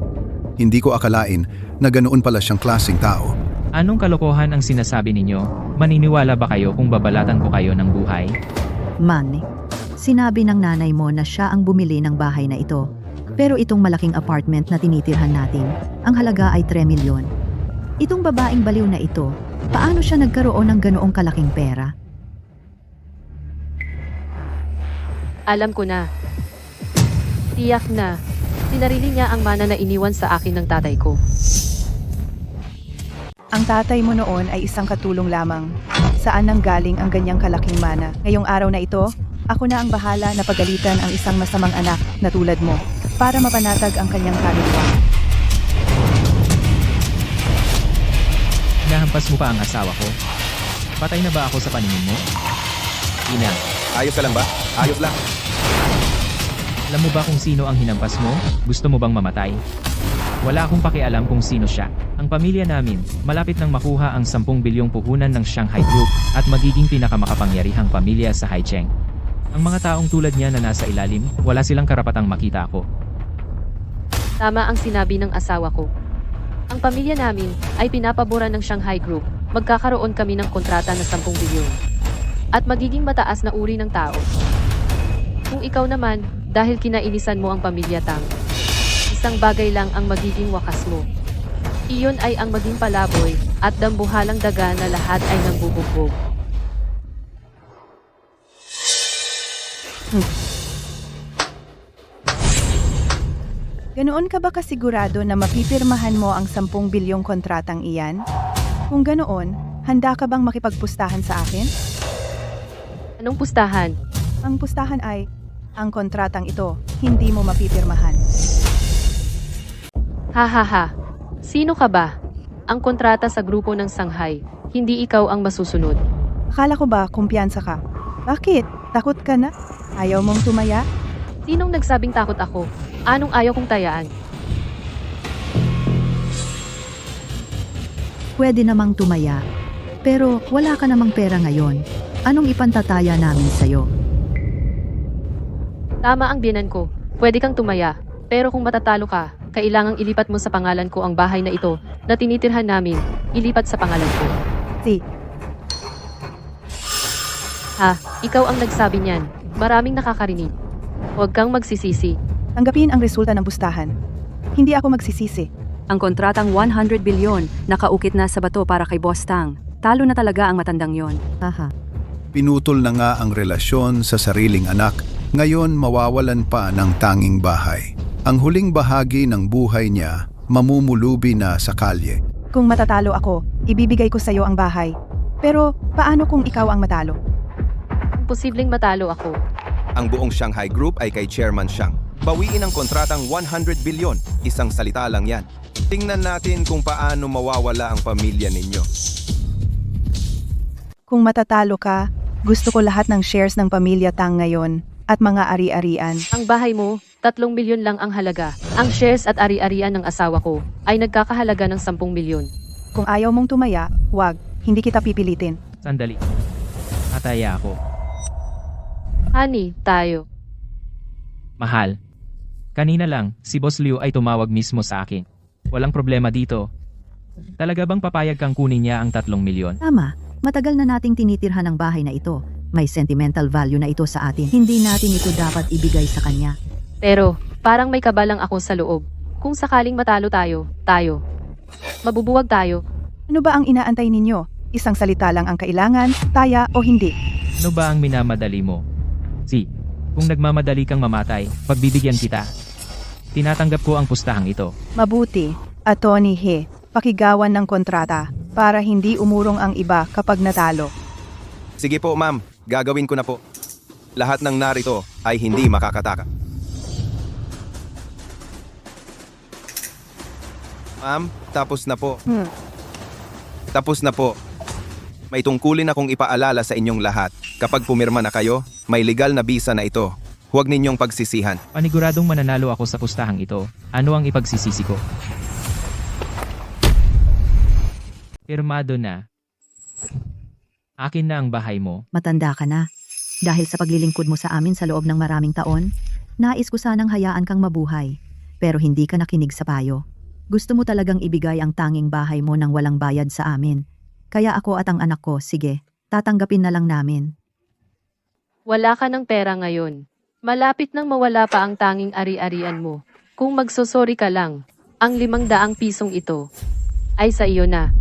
Hindi ko akalain na ganoon pala siyang klaseng tao. Anong kalokohan ang sinasabi ninyo? Maniniwala ba kayo kung babalatan ko kayo ng buhay? Manny, sinabi ng nanay mo na siya ang bumili ng bahay na ito. Pero itong malaking apartment na tinitirhan natin, ang halaga ay 3 milyon. Itong babaeng baliw na ito, paano siya nagkaroon ng ganoong kalaking pera? Alam ko na. Tiyak na. Sinarili niya ang mana na iniwan sa akin ng tatay ko. Ang tatay mo noon ay isang katulong lamang. Saan nanggaling ang ganyang kalaking mana? Ngayong araw na ito, ako na ang bahala na pagalitan ang isang masamang anak na tulad mo para mapanatag ang kanyang kaluluwa. Nahampas mo pa ang asawa ko? Patay na ba ako sa paningin mo? Ina, Ayos ka lang ba? Ayos lang. alam mo ba kung sino ang hinampas mo? Gusto mo bang mamatay? Wala akong pakialam kung sino siya. Ang Ang pamilya namin, malapit nang makuha ang 10 bilyong puhunan ng Shanghai Group at magiging pinakamakapangyarihang pamilya sa Haicheng. Ang mga taong tulad niya na nasa ilalim, wala silang karapatang makita ako. Tama ang sinabi ng asawa ko. Ang pamilya namin ay pinapaboran ng Shanghai Group. Magkakaroon kami ng kontrata na 10 bilyon. At magiging mataas na uri ng tao. Kung ikaw naman, dahil kinainisan mo ang pamilya Tang, isang bagay lang ang magiging wakas mo. Iyon ay ang maging palaboy at dambuhalang daga na lahat ay nagbubugbog. Ganoon ka ba kasigurado na mapipirmahan mo ang 10 bilyong kontratang iyan? Kung ganoon, handa ka bang makipagpustahan sa akin? Anong pustahan? Ang pustahan ay, ang kontratang ito, hindi mo mapipirmahan. Ha ha ha. Sino ka ba? Ang kontrata sa grupo ng Shanghai, hindi ikaw ang masusunod. Akala ko ba kumpiyansa ka? Bakit? Takot ka na? Ayaw mong tumaya? Sinong nagsabing takot ako? Anong ayaw kong tayaan? Pwede namang tumaya. Pero wala ka namang pera ngayon. Anong ipantataya namin sa'yo? Tama ang biyanan ko. Pwede kang tumaya. Pero kung matatalo ka, kailangang ilipat mo sa pangalan ko ang bahay na ito na tinitirhan namin. Ilipat sa pangalan ko. Si, Ha, ikaw ang nagsabi niyan. Maraming nakakarinig. Huwag kang magsisisi. tanggapin ang resulta ng pustahan. Hindi ako magsisisi. Ang kontratang 100 bilyon nakaukit na sa bato para kay Boss Tang. Talo na talaga ang matandang yon. Haha. Pinutol na nga ang relasyon sa sariling anak, ngayon mawawalan pa ng tanging bahay. Ang huling bahagi ng buhay niya, mamumulubi na sa kalye. Kung matatalo ako, ibibigay ko sa iyo ang bahay. Pero paano kung ikaw ang matalo? Posibleng matalo ako. Ang buong Shanghai Group ay kay Chairman Shang. Bawiin ang kontratang 100 bilyon. Isang salita lang yan. Tingnan natin kung paano mawawala ang pamilya ninyo. Kung matatalo ka, gusto ko lahat ng shares ng pamilya Tang ngayon at mga ari-arian. Ang bahay mo, 3 milyon lang ang halaga. Ang shares at ari-arian ng asawa ko ay nagkakahalaga ng 10 milyon. Kung ayaw mong tumaya, wag, hindi kita pipilitin. Sandali. Ataya ako. Honey, tayo. Mahal. Kanina lang, si Boss Liu ay tumawag mismo sa akin. Walang problema dito. Talaga bang papayag kang kunin niya ang 3 milyon? Tama. Matagal na nating tinitirhan ang bahay na ito. May sentimental value na ito sa atin. Hindi natin ito dapat ibigay sa kanya. Pero, parang may kabalang ako sa loob. Kung sakaling matalo tayo. Mabubuwag tayo. Ano ba ang inaantay ninyo? Isang salita lang ang kailangan, taya o hindi. Ano ba ang minamadali mo? Kung nagmamadali kang mamatay, pagbibigyan kita. Tinatanggap ko ang pustahang ito. Mabuti, Atty. He, pakigawan ng kontrata para hindi umurong ang iba kapag natalo. Sige po ma'am, gagawin ko na po. Lahat ng narito ay hindi makakataka. Ma'am, tapos na po. Tapos na po. May tungkulin akong ipaalala sa inyong lahat. Kapag pumirma na kayo, may legal na bisa na ito. Huwag ninyong pagsisihan. Paniguradong mananalo ako sa pustahang ito. Ano ang ipagsisisi ko? Pirmado na. Akin na ang bahay mo. Matanda ka na. Dahil sa paglilingkod mo sa amin sa loob ng maraming taon, nais ko sanang hayaan kang mabuhay. Pero hindi ka nakinig sa payo. Gusto mo talagang ibigay ang tanging bahay mo nang walang bayad sa amin. Kaya ako at ang anak ko, sige, tatanggapin na lang namin. Wala ka ng pera ngayon. Malapit nang mawala pa ang tanging ari-arian mo. Kung magsosorry ka lang, ang 500 pisong ito ay sa iyo na.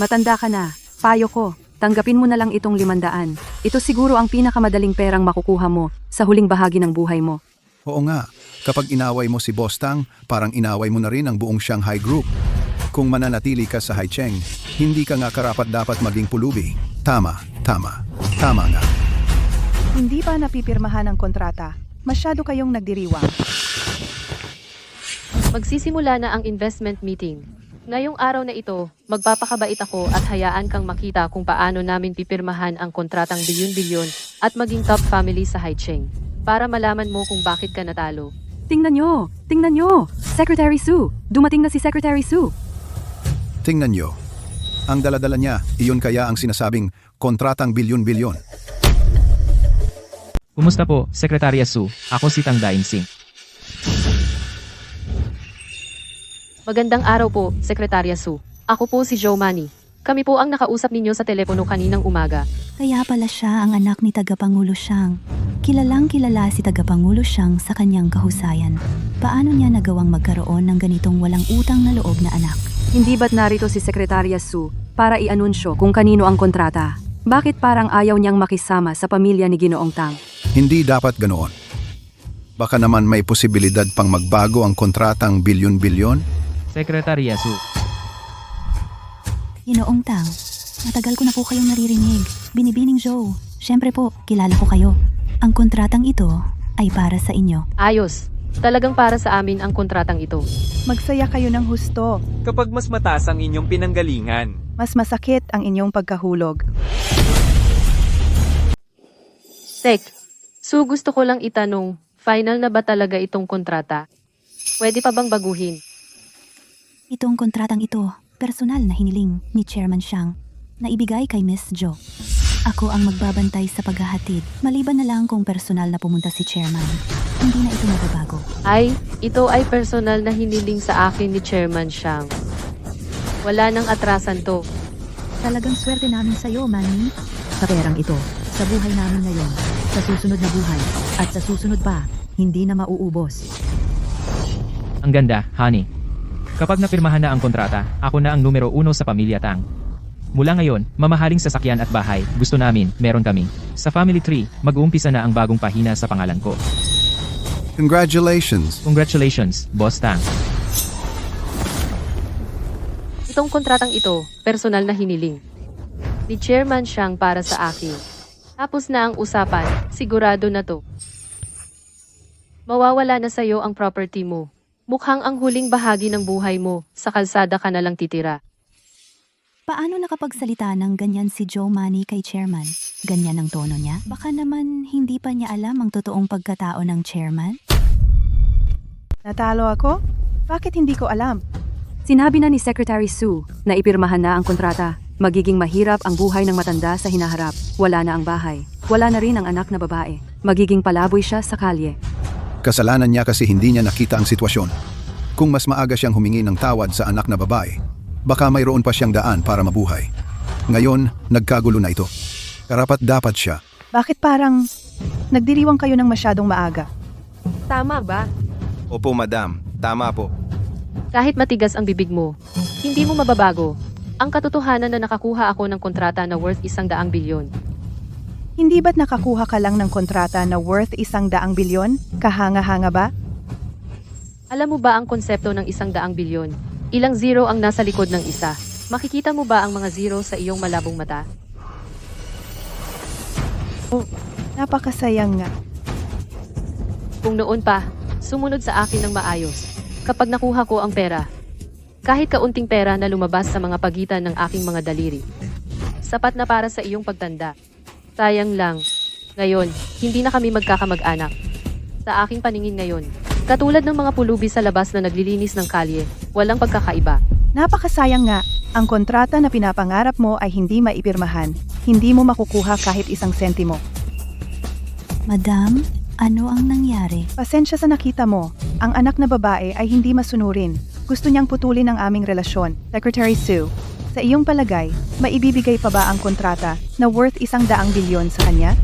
Matanda ka na. Payo ko. Tanggapin mo na lang itong 500. Ito siguro ang pinakamadaling perang makukuha mo sa huling bahagi ng buhay mo. Oo nga, kapag inaway mo si Boss Tang, parang inaway mo na rin ang buong Shanghai Group. Kung mananatili ka sa Haicheng, hindi ka nga karapat-dapat maging pulubi. Tama nga. Hindi pa napipirmahan ang kontrata. Masyado kayong nagdiriwang. Magsisimula na ang investment meeting. Ngayong araw na ito, magpapakabait ako at hayaan kang makita kung paano namin pipirmahan ang kontratang bilyon-bilyon at maging top family sa Haicheng. Para malaman mo kung bakit ka natalo. Tingnan nyo! Tingnan nyo! Secretary Sue! Dumating na si Secretary Sue! Tingnan nyo. Ang daladala niya, iyon kaya ang sinasabing kontratang bilyon-bilyon. Kumusta po, Sekretarya Sue? Ako si Tang Daing-sing. Magandang araw po, Sekretarya Sue. Ako po si Joe Manny. Kami po ang nakausap ninyo sa telepono kaninang umaga. Kaya pala siya ang anak ni Tagapangulo Siang. Kilalang kilala si Tagapangulo Siang sa kanyang kahusayan. Paano niya nagawang magkaroon ng ganitong walang utang na loob na anak? Hindi ba't narito si Sekretarya Sue para i-anunsyo kung kanino ang kontrata? Bakit parang ayaw niyang makisama sa pamilya ni Ginoong Tang? Hindi dapat ganoon. Baka naman may posibilidad pang magbago ang kontratang bilyon-bilyon. Sekretarya Sue. Ginoong Tang, matagal ko na po kayong naririnig. Binibining Joe, syempre po, kilala ko kayo. Ang kontratang ito ay para sa inyo. Ayos. Talagang para sa amin ang kontratang ito. Magsaya kayo ng husto. Kapag mas mataas ang inyong pinanggalingan. Mas masakit ang inyong pagkahulog. Sek, Sue, gusto ko lang itanong, final na ba talaga itong kontrata? Pwede pa bang baguhin? Itong kontratang ito, personal na hiniling ni Chairman Siang na ibigay kay Miss Jo. Ako ang magbabantay sa paghahatid, maliban na lang kung personal na pumunta si Chairman. Hindi na ito magbabago. Ay, ito ay personal na hiniling sa akin ni Chairman Siang. Wala nang atrasan to. Talagang swerte namin sa'yo, Manny. Sa perang ito, sa buhay namin ngayon, sa susunod na buhay, at sa susunod pa, hindi na mauubos. Ang ganda, honey. Kapag napirmahan na ang kontrata, ako na ang numero 1 sa pamilya Tang. Mula ngayon, mamahaling sasakyan at bahay, gusto namin, meron kami. Sa Family Tree, mag-uumpisa na ang bagong pahina sa pangalan ko. Congratulations! Congratulations, Boss Tang. Itong kontratang ito, personal na hiniling ni Chairman Siang para sa akin. Tapos na ang usapan, sigurado na to. Mawawala na sa'yo ang property mo. Mukhang ang huling bahagi ng buhay mo, sa kalsada ka na lang titira. Paano nakapagsalita ng ganyan si Joe Manny kay Chairman? Ganyan ang tono niya? Baka naman hindi pa niya alam ang totoong pagkatao ng Chairman? Natalo ako? Bakit hindi ko alam? Sinabi na ni Secretary Sue na ipirmahan na ang kontrata. Magiging mahirap ang buhay ng matanda sa hinaharap. Wala na ang bahay. Wala na rin ang anak na babae. Magiging palaboy siya sa kalye. Kasalanan niya kasi hindi niya nakita ang sitwasyon. Kung mas maaga siyang humingi ng tawad sa anak na babae, baka mayroon pa siyang daan para mabuhay. Ngayon, nagkagulo na ito. Karapat dapat siya. Bakit parang nagdiriwang kayo ng masyadong maaga? Tama ba? Opo, madam. Tama po. Kahit matigas ang bibig mo, hindi mo mababago ang katotohanan na nakakuha ako ng kontrata na worth 100 bilyon. Hindi ba't nakakuha ka lang ng kontrata na worth 100 bilyon? Kahanga-hanga ba? Alam mo ba ang konsepto ng 100 bilyon? Ilang zero ang nasa likod ng isa? Makikita mo ba ang mga zero sa iyong malabong mata? Oh, napakasayang nga. Kung noon pa, sumunod sa akin ng maayos. Kapag nakuha ko ang pera, kahit kaunting pera na lumabas sa mga pagitan ng aking mga daliri, sapat na para sa iyong pagtanda. Sayang lang. Ngayon, hindi na kami magkakamag-anak. Sa aking paningin ngayon, katulad ng mga pulubi sa labas na naglilinis ng kalye, walang pagkakaiba. Napakasayang nga. Ang kontrata na pinapangarap mo ay hindi maipirmahan. Hindi mo makukuha kahit 1 sentimo. Madam, ano ang nangyari? Pasensya sa nakita mo. Ang anak na babae ay hindi masunurin. Gusto niyang putulin ang aming relasyon. Secretary Sue, sa iyong palagay, maibibigay pa ba ang kontrata na worth 100 bilyon sa kanya?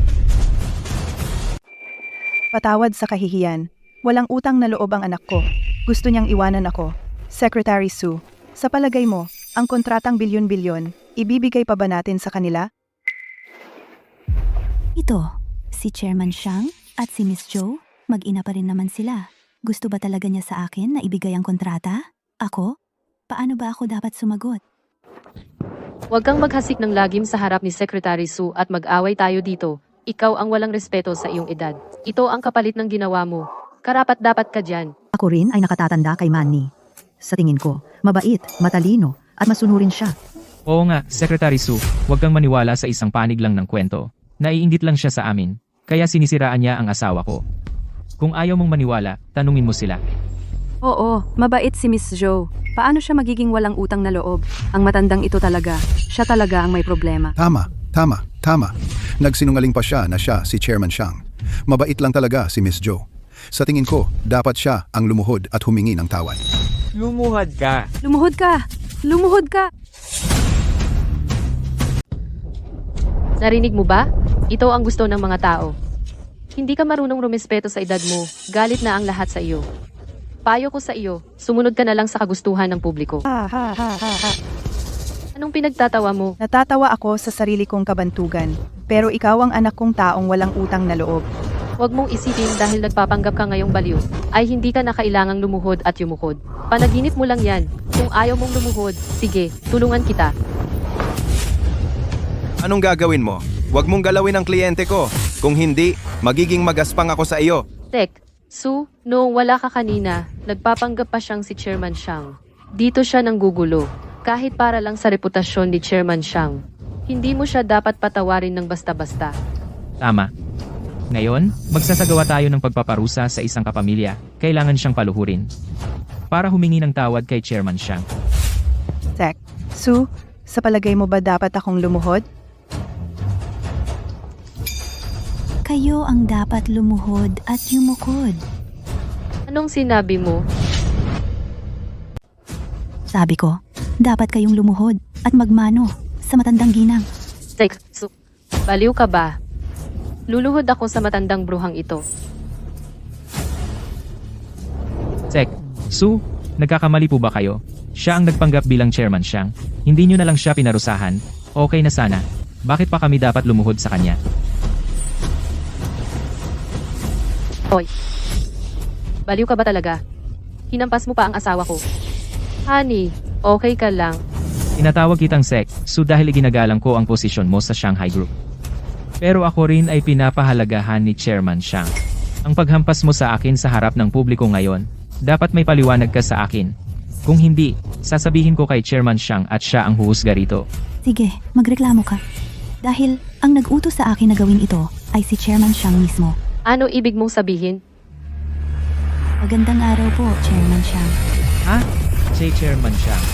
Patawad sa kahihiyan. Walang utang na loob ang anak ko. Gusto niyang iwanan ako. Secretary Sue, sa palagay mo, ang kontratang bilyon-bilyon, ibibigay pa ba natin sa kanila? Ito, si Chairman Siang at si Miss Jo, mag-ina pa rin naman sila. Gusto ba talaga niya sa akin na ibigay ang kontrata? Ako? Paano ba ako dapat sumagot? Huwag kang maghasik ng lagim sa harap ni Secretary Sue at mag-away tayo dito. Ikaw ang walang respeto sa iyong edad. Ito ang kapalit ng ginawa mo. Karapat dapat ka dyan. Ako rin ay nakatatanda kay Manny. Sa tingin ko, mabait, matalino, at masunurin siya. Oo nga, Secretary Sue, huwag kang maniwala sa isang panig lang ng kwento. Naiinggit lang siya sa amin, kaya sinisiraan niya ang asawa ko. Kung ayaw mong maniwala, tanungin mo sila. Oo, mabait si Miss Joe. Paano siya magiging walang utang na loob? Ang matandang ito talaga. Siya talaga ang may problema. Tama. Nagsinungaling pa siya na siya si Chairman Xiang. Mabait lang talaga si Miss Joe. Sa tingin ko, dapat siya ang lumuhod at humingi ng tawad. Lumuhad ka. Lumuhod ka! Lumuhod ka! Narinig mo ba? Ito ang gusto ng mga tao. Hindi ka marunong rumespeto sa edad mo, galit na ang lahat sa iyo. Payo ko sa iyo, sumunod ka na lang sa kagustuhan ng publiko. Anong pinagtatawa mo? Natatawa ako sa sarili kong kabantugan, pero ikaw ang anak kong taong walang utang na loob. Huwag mong isipin dahil nagpapanggap ka ngayong baliw, ay hindi ka na kailangang lumuhod at yumukod. Panaginip mo lang yan. Kung ayaw mong lumuhod, sige, tulungan kita. Anong gagawin mo? Huwag mong galawin ang kliyente ko. Kung hindi, magiging magaspang ako sa iyo. Tek, Su, noong wala ka kanina, nagpapanggap pa siyang si Chairman Xiang. Dito siya nanggugulo, kahit para lang sa reputasyon ni Chairman Xiang. Hindi mo siya dapat patawarin ng basta-basta. Tama. Ngayon, magsasagawa tayo ng pagpaparusa sa isang kapamilya. Kailangan siyang paluhurin. Para humingi ng tawad kay Chairman Xiang. Tek, Su, sa palagay mo ba dapat akong lumuhod? Kayo ang dapat lumuhod at yumukod. Anong sinabi mo? Sabi ko, dapat kayong lumuhod at magmano sa matandang ginang. Tek, Su, baliw ka ba? Luluhod ako sa matandang bruhang ito. Sek, Su, nagkakamali po ba kayo? Siya ang nagpanggap bilang Chairman Xiang. Hindi nyo na lang siya pinarusahan. Okay na sana. Bakit pa kami dapat lumuhod sa kanya? Hoy, baliw ka ba talaga? Hinampas mo pa ang asawa ko. Honey, okay ka lang. Tinatawag kitang Sek, Su dahil iginagalang ko ang posisyon mo sa Shanghai Group. Pero ako rin ay pinapahalagahan ni Chairman Xiang. Ang paghampas mo sa akin sa harap ng publiko ngayon, dapat may paliwanag ka sa akin. Kung hindi, sasabihin ko kay Chairman Xiang at siya ang huhusga rito. Sige, magreklamo ka. Dahil ang nag-utos sa akin na gawin ito ay si Chairman Xiang mismo. Ano ibig mong sabihin? Magandang araw po, Chairman Xiang. Ha? Si Chairman Xiang.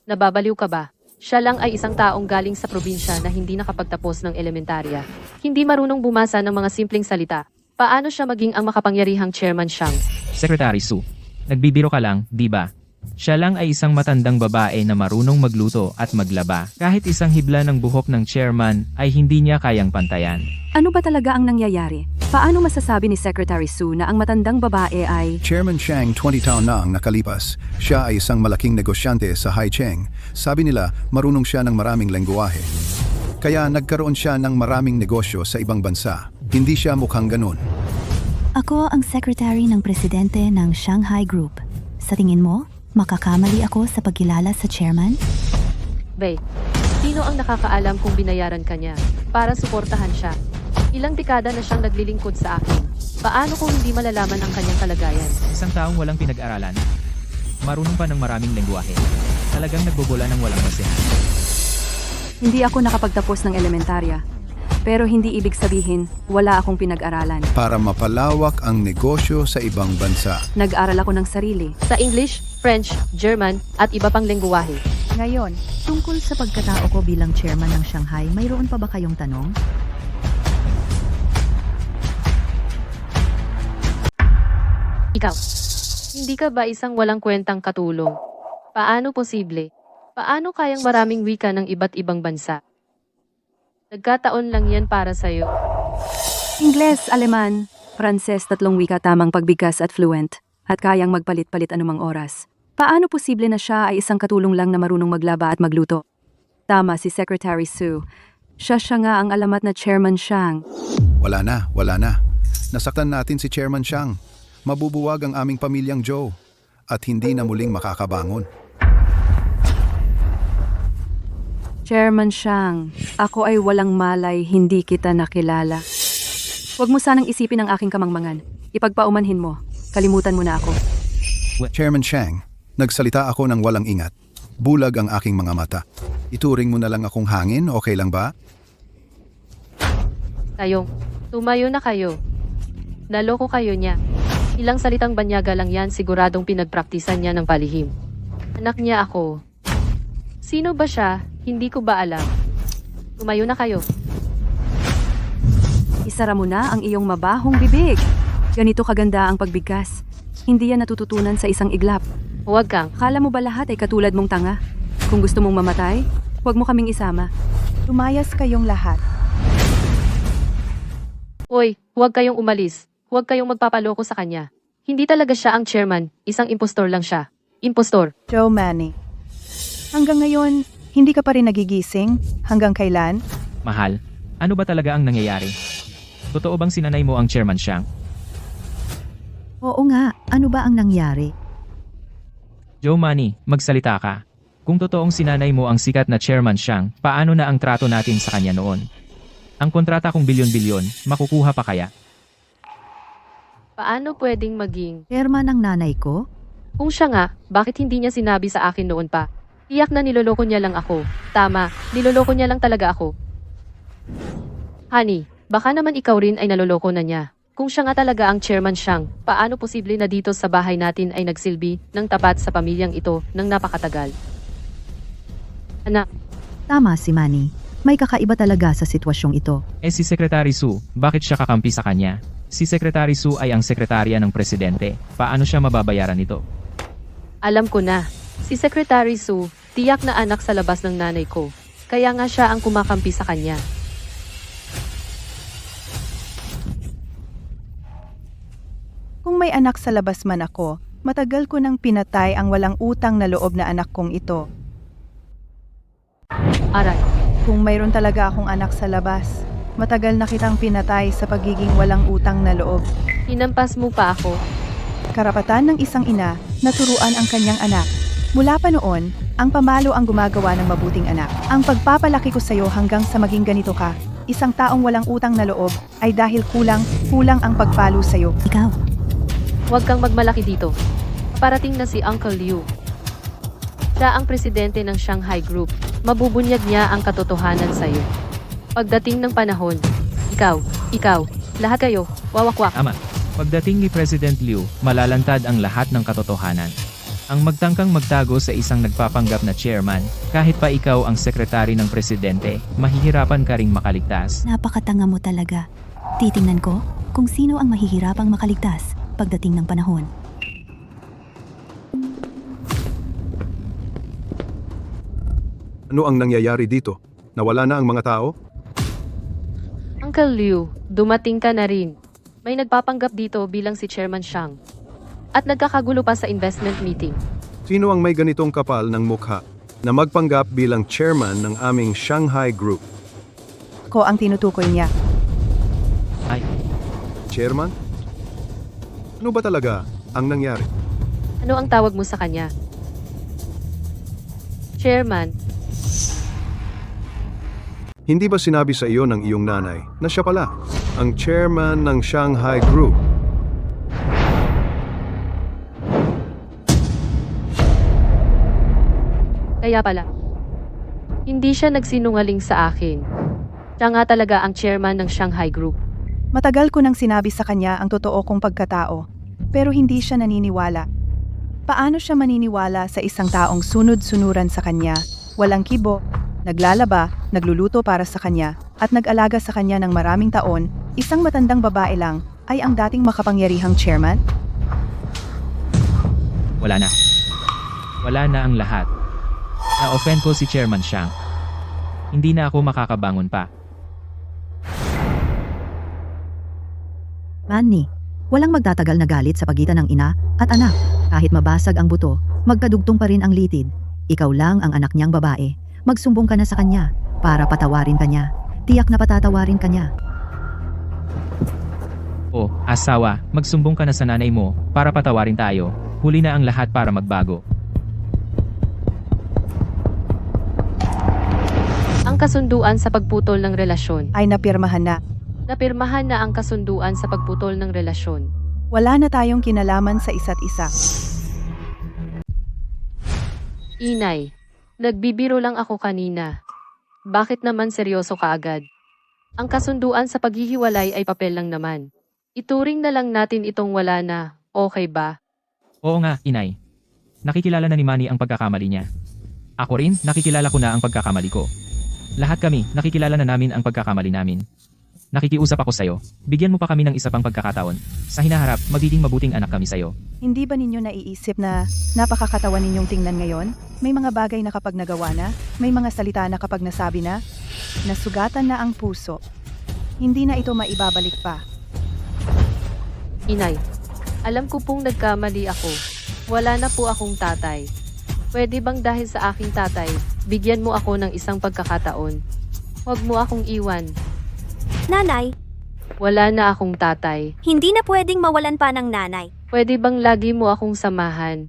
Nababaliw ka ba? Siya lang ay isang taong galing sa probinsya na hindi nakapagtapos ng elementarya. Hindi marunong bumasa ng mga simpleng salita. Paano siya maging ang makapangyarihang Chairman Xiang? Secretary Su, nagbibiro ka lang, di ba? Siya lang ay isang matandang babae na marunong magluto at maglaba. Kahit isang hibla ng buhok ng chairman ay hindi niya kayang pantayan. Ano ba talaga ang nangyayari? Paano masasabi ni Secretary Su na ang matandang babae ay... Chairman Xiang 20 taon na ang nakalipas. Siya ay isang malaking negosyante sa Haicheng. Sabi nila, marunong siya ng maraming lengguwahe. Kaya nagkaroon siya ng maraming negosyo sa ibang bansa. Hindi siya mukhang ganun. Ako ang secretary ng presidente ng Shanghai Group. Sa tingin mo, makakamali ako sa pagkilala sa chairman? Bay, sino ang nakakaalam kung binayaran ka niya para suportahan siya? Ilang dekada na siyang naglilingkod sa akin. Paano kung hindi malalaman ang kanyang kalagayan? Isang taong walang pinag-aralan. Marunong pa ng maraming lengguwahe. Talagang nagbobola ng walang basehan. Hindi ako nakapagtapos ng elementarya. Pero hindi ibig sabihin, wala akong pinag-aralan. Para mapalawak ang negosyo sa ibang bansa. Nag-aral ako ng sarili. Sa English, French, German, at iba pang lengguwahe. Ngayon, Tungkol sa pagkatao ko bilang chairman ng Shanghai, mayroon pa ba kayong tanong? Ikaw, hindi ka ba isang walang kwentang katulong? Paano posible? Paano kayang maraming wika ng iba't ibang bansa? Nagkataon lang yan para sa'yo. Ingles, Aleman, Pranses, 3 wika tamang pagbigkas at fluent. At kayang magpalit-palit anumang oras. Paano posible na siya ay isang katulong lang na marunong maglaba at magluto? Tama si Secretary Su. Siya nga ang alamat na Chairman Xiang. Wala na. Nasaktan natin si Chairman Xiang. Mabubuwag ang aming pamilyang Joe. At hindi na muling makakabangon. Chairman Xiang, ako ay walang malay, hindi kita nakilala. Huwag mo sanang isipin ang aking kamangmangan. Ipagpaumanhin mo. Kalimutan mo na ako. Chairman Xiang, nagsalita ako ng walang ingat. Bulag ang aking mga mata. Ituring mo na lang akong hangin, okay lang ba? Tumayo na kayo. Naloko kayo niya. Ilang salitang banyaga lang yan, siguradong pinagpraktisan niya ng palihim. Anak niya ako. Sino ba siya? Hindi ko ba alam. Tumayo na kayo. Isara mo na ang iyong mabahong bibig. Ganito kaganda ang pagbigkas. Hindi yan natututunan sa isang iglap. Huwag kang. Akala mo ba lahat ay katulad mong tanga? Kung gusto mong mamatay, huwag mo kaming isama. Lumayas kayong lahat. Hoy, huwag kayong umalis. Huwag kayong magpapaloko sa kanya. Hindi talaga siya ang chairman, isang impostor lang siya. Impostor. Joe Manny. Hanggang ngayon, hindi ka pa rin nagigising? Hanggang kailan? Mahal, ano ba talaga ang nangyayari? Totoo bang sinanay mo ang Chairman Xiang? Oo nga, ano ba ang nangyari? Joe Manny, magsalita ka. Kung totoong sinanay mo ang sikat na Chairman Xiang, paano na ang trato natin sa kanya noon? Ang kontrata kong bilyon-bilyon, makukuha pa kaya? Paano pwedeng maging? Chairman ng nanay ko? Kung siya nga, bakit hindi niya sinabi sa akin noon pa? Tiyak na niloloko niya lang ako. Tama, niloloko niya lang talaga ako. Honey, baka naman ikaw rin ay naloloko na niya. Kung siya nga talaga ang Chairman Xiang, paano posible na dito sa bahay natin ay nagsilbi ng tapat sa pamilyang ito ng napakatagal? Anak, Tama si Manny. May kakaiba talaga sa sitwasyong ito. Si Secretary Su, bakit siya kakampi sa kanya? Si Secretary Su ay ang sekretarya ng presidente. Paano siya mababayaran nito? alam ko na. Si Secretary Su, tiyak na anak sa labas ng nanay ko. Kaya nga siya ang kumakampi sa kanya. Kung may anak sa labas man ako, matagal ko nang pinatay ang walang utang na loob na anak kong ito. Aray, Kung mayroon talaga akong anak sa labas, matagal na kitang pinatay sa pagiging walang utang na loob. hinampas mo pa ako. Karapatan ng isang ina na turuan ang kanyang anak. Mula pa noon, ang pamalo ang gumagawa ng mabuting anak. Ang pagpapalaki ko sa'yo hanggang sa maging ganito ka, isang taong walang utang na loob, ay dahil kulang ang pagpalo sa'yo. Ikaw, Huwag kang magmalaki dito. Parating na si Uncle Liu. Siya ang presidente ng Shanghai Group. Mabubunyag niya ang katotohanan sa'yo. Pagdating ng panahon, ikaw, lahat kayo, wawakwak. Ama, pagdating ni President Liu, malalantad ang lahat ng katotohanan. Ang magtangkang magtago sa isang nagpapanggap na chairman, kahit pa ikaw ang sekretary ng presidente, mahihirapan ka ring makaligtas. napakatanga mo talaga. Titingnan ko kung sino ang mahihirapang makaligtas pagdating ng panahon. Ano ang nangyayari dito? Nawala na ang mga tao? Uncle Liu, dumating ka na rin. May nagpapanggap dito bilang si Chairman Xiang. At nagkakagulo pa sa investment meeting. Sino ang may ganitong kapal ng mukha na magpanggap bilang chairman ng aming Shanghai Group? Ko ang tinutukoy niya. Ay, Chairman? Ano ba talaga ang nangyari? Ano ang tawag mo sa kanya? Chairman, Hindi ba sinabi sa iyo ng iyong nanay na siya pala ang chairman ng Shanghai Group? kaya pala. Hindi siya nagsinungaling sa akin. Siya nga talaga ang chairman ng Shanghai Group. Matagal ko nang sinabi sa kanya ang totoo kong pagkatao, pero hindi siya naniniwala. Paano siya maniniwala sa isang taong sunod-sunuran sa kanya, walang kibo, naglalaba, nagluluto para sa kanya, at nag-alaga sa kanya ng maraming taon, isang matandang babae lang, ay ang dating makapangyarihang chairman? wala na. Wala na ang lahat. Na-offend ko si Chairman Xiang. Hindi na ako makakabangon pa. Manny, walang magtatagal na galit sa pagitan ng ina at anak. Kahit mabasag ang buto, magkadugtong pa rin ang litid. Ikaw lang ang anak niyang babae. Magsumbong ka na sa kanya para patawarin ka niya. Tiyak na patatawarin ka niya. O, asawa, magsumbong ka na sa nanay mo para patawarin tayo. Huli na ang lahat para magbago. Ang kasunduan sa pagputol ng relasyon. Ay napirmahan na. Napirmahan na ang kasunduan sa pagputol ng relasyon. Wala na tayong kinalaman sa isa't isa. Inay, nagbibiro lang ako kanina. Bakit naman seryoso ka agad? Ang kasunduan sa paghihiwalay ay papel lang naman. Ituring na lang natin itong wala na, okay ba? Oo nga, inay. Nakikilala na ni Manny ang pagkakamali niya. Ako rin, nakikilala ko na ang pagkakamali ko. Lahat kami, nakikilala na namin ang pagkakamali namin. Nakikiusap ako sa'yo. Bigyan mo pa kami ng isa pang pagkakataon. Sa hinaharap, magiging mabuting anak kami sa'yo. Hindi ba ninyo naiisip na napakakatawan ninyong tingnan ngayon? May mga bagay na kapag nagawa na, may mga salita na kapag nasabi na, nasugatan na ang puso. Hindi na ito maibabalik pa. Inay, alam ko pong nagkamali ako. Wala na po akong tatay. Pwede bang dahil sa aking tatay, bigyan mo ako ng isang pagkakataon? Huwag mo akong iwan. Nanay, Wala na akong tatay. hindi na pwedeng mawalan pa ng nanay. Pwede bang lagi mo akong samahan?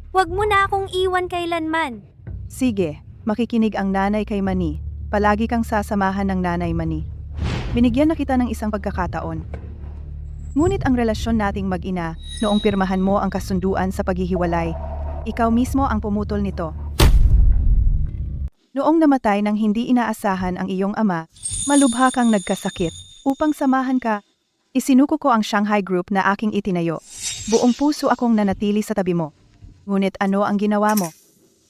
Huwag mo na akong iwan kailanman. Sige, makikinig ang nanay kay Manny. Palagi kang sasamahan ng nanay Manny. Binigyan na kita ng isang pagkakataon. Ngunit ang relasyon nating mag-ina, noong pirmahan mo ang kasunduan sa paghihiwalay, ikaw mismo ang pumutol nito. Noong namatay ng hindi inaasahan ang iyong ama, malubha kang nagkasakit. Upang samahan ka, isinuko ko ang Shanghai Group na aking itinayo. Buong puso akong nanatili sa tabi mo. Ngunit ano ang ginawa mo?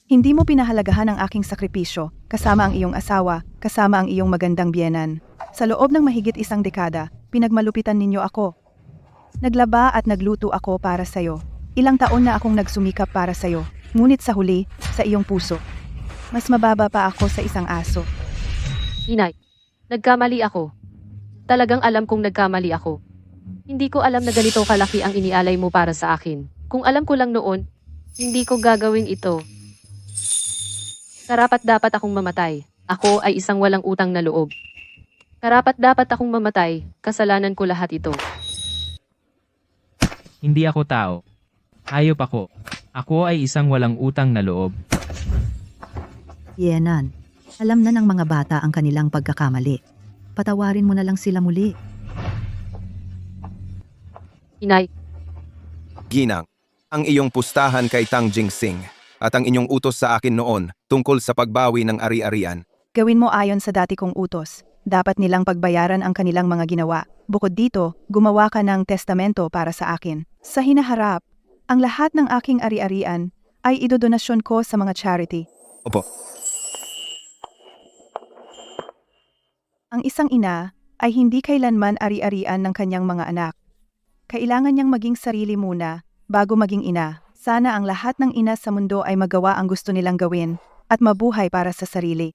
Hindi mo pinahalagahan ang aking sakripisyo, kasama ang iyong asawa, kasama ang iyong magandang biyenan. Sa loob ng mahigit isang dekada, pinagmalupitan ninyo ako. Naglaba at nagluto ako para sa'yo. Ilang taon na akong nagsumikap para sa'yo, ngunit sa huli, sa iyong puso. Mas mababa pa ako sa isang aso. Inay, nagkamali ako. Talagang alam kong nagkamali ako. Hindi ko alam na ganito kalaki ang inialay mo para sa akin. Kung alam ko lang noon, hindi ko gagawin ito. Karapat-dapat akong mamatay. Ako ay isang walang utang na loob. Karapat-dapat akong mamatay. Kasalanan ko lahat ito. Hindi ako tao. Hayop ako. Ako ay isang walang utang na loob. Yenan, alam na ng mga bata ang kanilang pagkakamali. Patawarin mo na lang sila muli. Inay, Ginang, ang iyong pustahan kay Tang Jingsing at ang inyong utos sa akin noon tungkol sa pagbawi ng ari-arian. Gawin mo ayon sa dati kong utos. Dapat nilang pagbayaran ang kanilang mga ginawa. Bukod dito, gumawa ka ng testamento para sa akin. Sa hinaharap, ang lahat ng aking ari-arian ay idodonasyon ko sa mga charity. Opo. Ang isang ina ay hindi kailanman ari-arian ng kanyang mga anak. Kailangan niyang maging sarili muna bago maging ina. Sana ang lahat ng ina sa mundo ay magawa ang gusto nilang gawin at mabuhay para sa sarili.